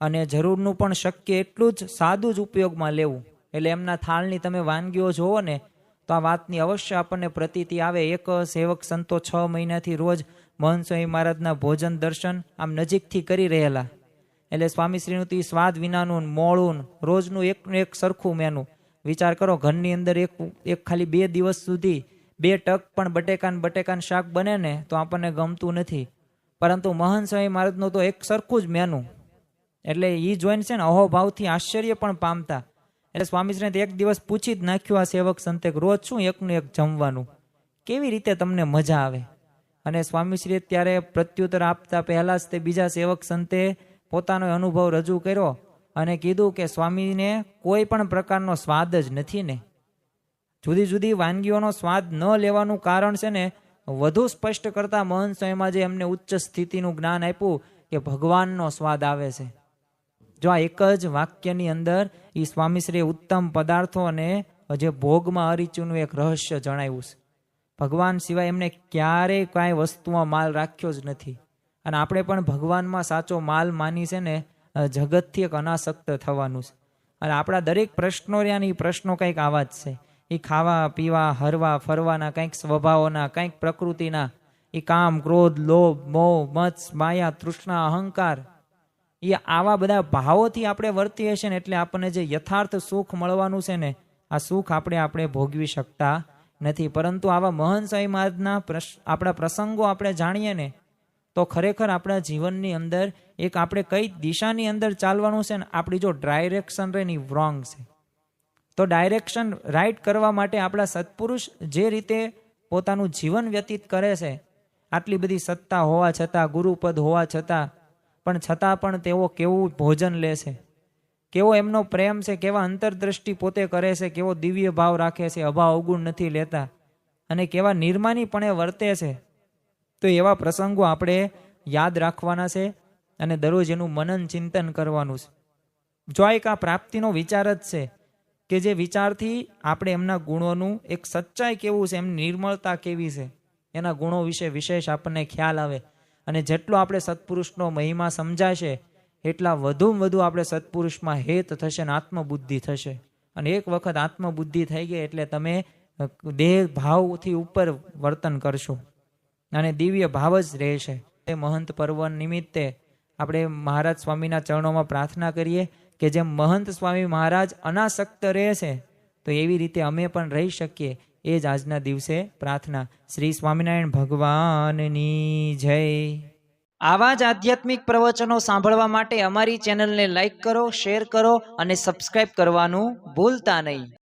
[SPEAKER 1] અને જરૂરનું પણ શક્ય એટલું જ સાદું જ ઉપયોગમાં લેવું. એટલે એમના થાળની તમે વાનગીઓ જોવો ને તો આ વાતની અવશ્ય આપણને પ્રતીતિ આવે. એક સેવક સંતો 6 મહિનાથી રોજ મહંત સ્વામી મહારાજના ભોજન દર્શન આમ નજીકથી કરી રહેલા. એટલે સ્વામીશ્રીનું તો સ્વાદ વિનાનું મોળું રોજનું એકનું એક સરખું મેનું. વિચાર કરો, ઘરની અંદર એક ખાલી 2 દિવસ સુધી 2 ટક પણ બટેકાન શાક બને ને તો આપણને ગમતું નથી, પરંતુ મહંત સ્વામી મહારાજનું તો એક સરખું જ મેનું. એટલે એ જોઈને છે ને અહોભાવથી આશ્ચર્ય પણ પામતા. એટલે સ્વામીશ્રીને એક દિવસ પૂછી જ નાખ્યું આ સેવક સંતે, રોજ શું એકનું એક જમવાનું, કેવી રીતે તમને મજા આવે? અને સ્વામીશ્રીએ ત્યારે પ્રત્યુત્તર આપતા પહેલા જ તે બીજા સેવક સંતે પોતાનો અનુભવ રજૂ કર્યો અને કીધું કે સ્વામીને કોઈ પણ પ્રકારનો સ્વાદ જ નથી ને. જુદી જુદી વાનગીઓનો સ્વાદ ન લેવાનું કારણ છે ને વધુ સ્પષ્ટ કરતા મહંત સ્વામીમાં જે એમને ઉચ્ચ સ્થિતિનું જ્ઞાન આપ્યું કે ભગવાનનો સ્વાદ આવે છે. જો આ એક જ વાક્યની અંદર એ સ્વામીશ્રીએ ઉત્તમ પદાર્થો અને જે ભોગમાં અરીચુનું એક રહસ્ય જણાવ્યું છે. ભગવાન સિવાય એમને ક્યારેય કાંઈ વસ્તુમાં માલ રાખ્યો જ નથી. અને આપણે પણ ભગવાનમાં સાચો માલ માની છે ને જગતથી એક અનાસક્ત થવાનું છે. અને આપણા દરેક પ્રશ્નો રહ્યા ને એ પ્રશ્નો કંઈક આવા જ છે. એ ખાવા પીવા હરવા ફરવાના કંઈક સ્વભાવોના, કંઈક પ્રકૃતિના, એ કામ ક્રોધ લોભ મોહ મત્સ માયા તૃષ્ણા અહંકાર, એ આવા બધા ભાવોથી આપણે વર્તીએ છીએ ને એટલે આપણને જે યથાર્થ સુખ મળવાનું છે ને આ સુખ આપણે ભોગવી શકતા નથી. પરંતુ આવા મહંત સ્વામી મહારાજના આપણા પ્રસંગો આપણે જાણીએ ને તો ખરેખર આપણા જીવનની અંદર એક આપણે કઈ દિશાની અંદર ચાલવાનું છે ને આપણી જો ડાયરેક્શન રહે ને રોંગ છે, તો ડાયરેક્શન રાઈટ કરવા માટે આપણા સત્પુરુષ જે રીતે પોતાનું જીવન વ્યતીત કરે છે, આટલી બધી સત્તા હોવા છતાં, ગુરુપદ હોવા છતાં પણ તેઓ કેવું ભોજન લે છે, કેવો એમનો પ્રેમ છે, કેવા અંતરદ્રષ્ટિ પોતે કરે છે, કેવો દિવ્ય ભાવ રાખે છે, અભાવ અવગુણ નથી લેતા અને કેવા નિર્માનીપણે વર્તે છે. તો એવા પ્રસંગો આપણે યાદ રાખવાના છે અને દરરોજ એનું મનન ચિંતન કરવાનું છે. જો એક આ પ્રાપ્તિનો વિચાર જ છે
[SPEAKER 2] કે જે વિચારથી આપણે એમના ગુણોનું એક સચ્ચાઈ કેવું છે, એમની નિર્મળતા કેવી છે, એના ગુણો વિશે વિશેષ આપણને ખ્યાલ આવે. અને જેટલો આપણે સત્પુરુષનો મહિમા સમજાશે એટલા વધુ આપણે સત્પુરુષમાં હેત થશે અને આત્મબુદ્ધિ થશે. અને એક વખત આત્મબુદ્ધિ થઈ ગઈ એટલે તમે દેહ ભાવથી ઉપર વર્તન કરશો અને દિવ્ય ભાવ જ રહેશે. એ મહંત પર્વ નિમિત્તે આપણે મહારાજ સ્વામીના ચરણોમાં પ્રાર્થના કરીએ કે જેમ મહંત સ્વામી મહારાજ અનાસક્ત રહે છે તો એવી રીતે અમે પણ રહી શકીએ. એ જ આજના દિવસે પ્રાર્થના. શ્રી સ્વામિનારાયણ ભગવાનની જય.
[SPEAKER 1] આવા જ આધ્યાત્મિક પ્રવચનો સાંભળવા માટે અમારી ચેનલને લાઈક કરો, શેર કરો અને સબસ્ક્રાઇબ કરવાનું ભૂલતા નહીં.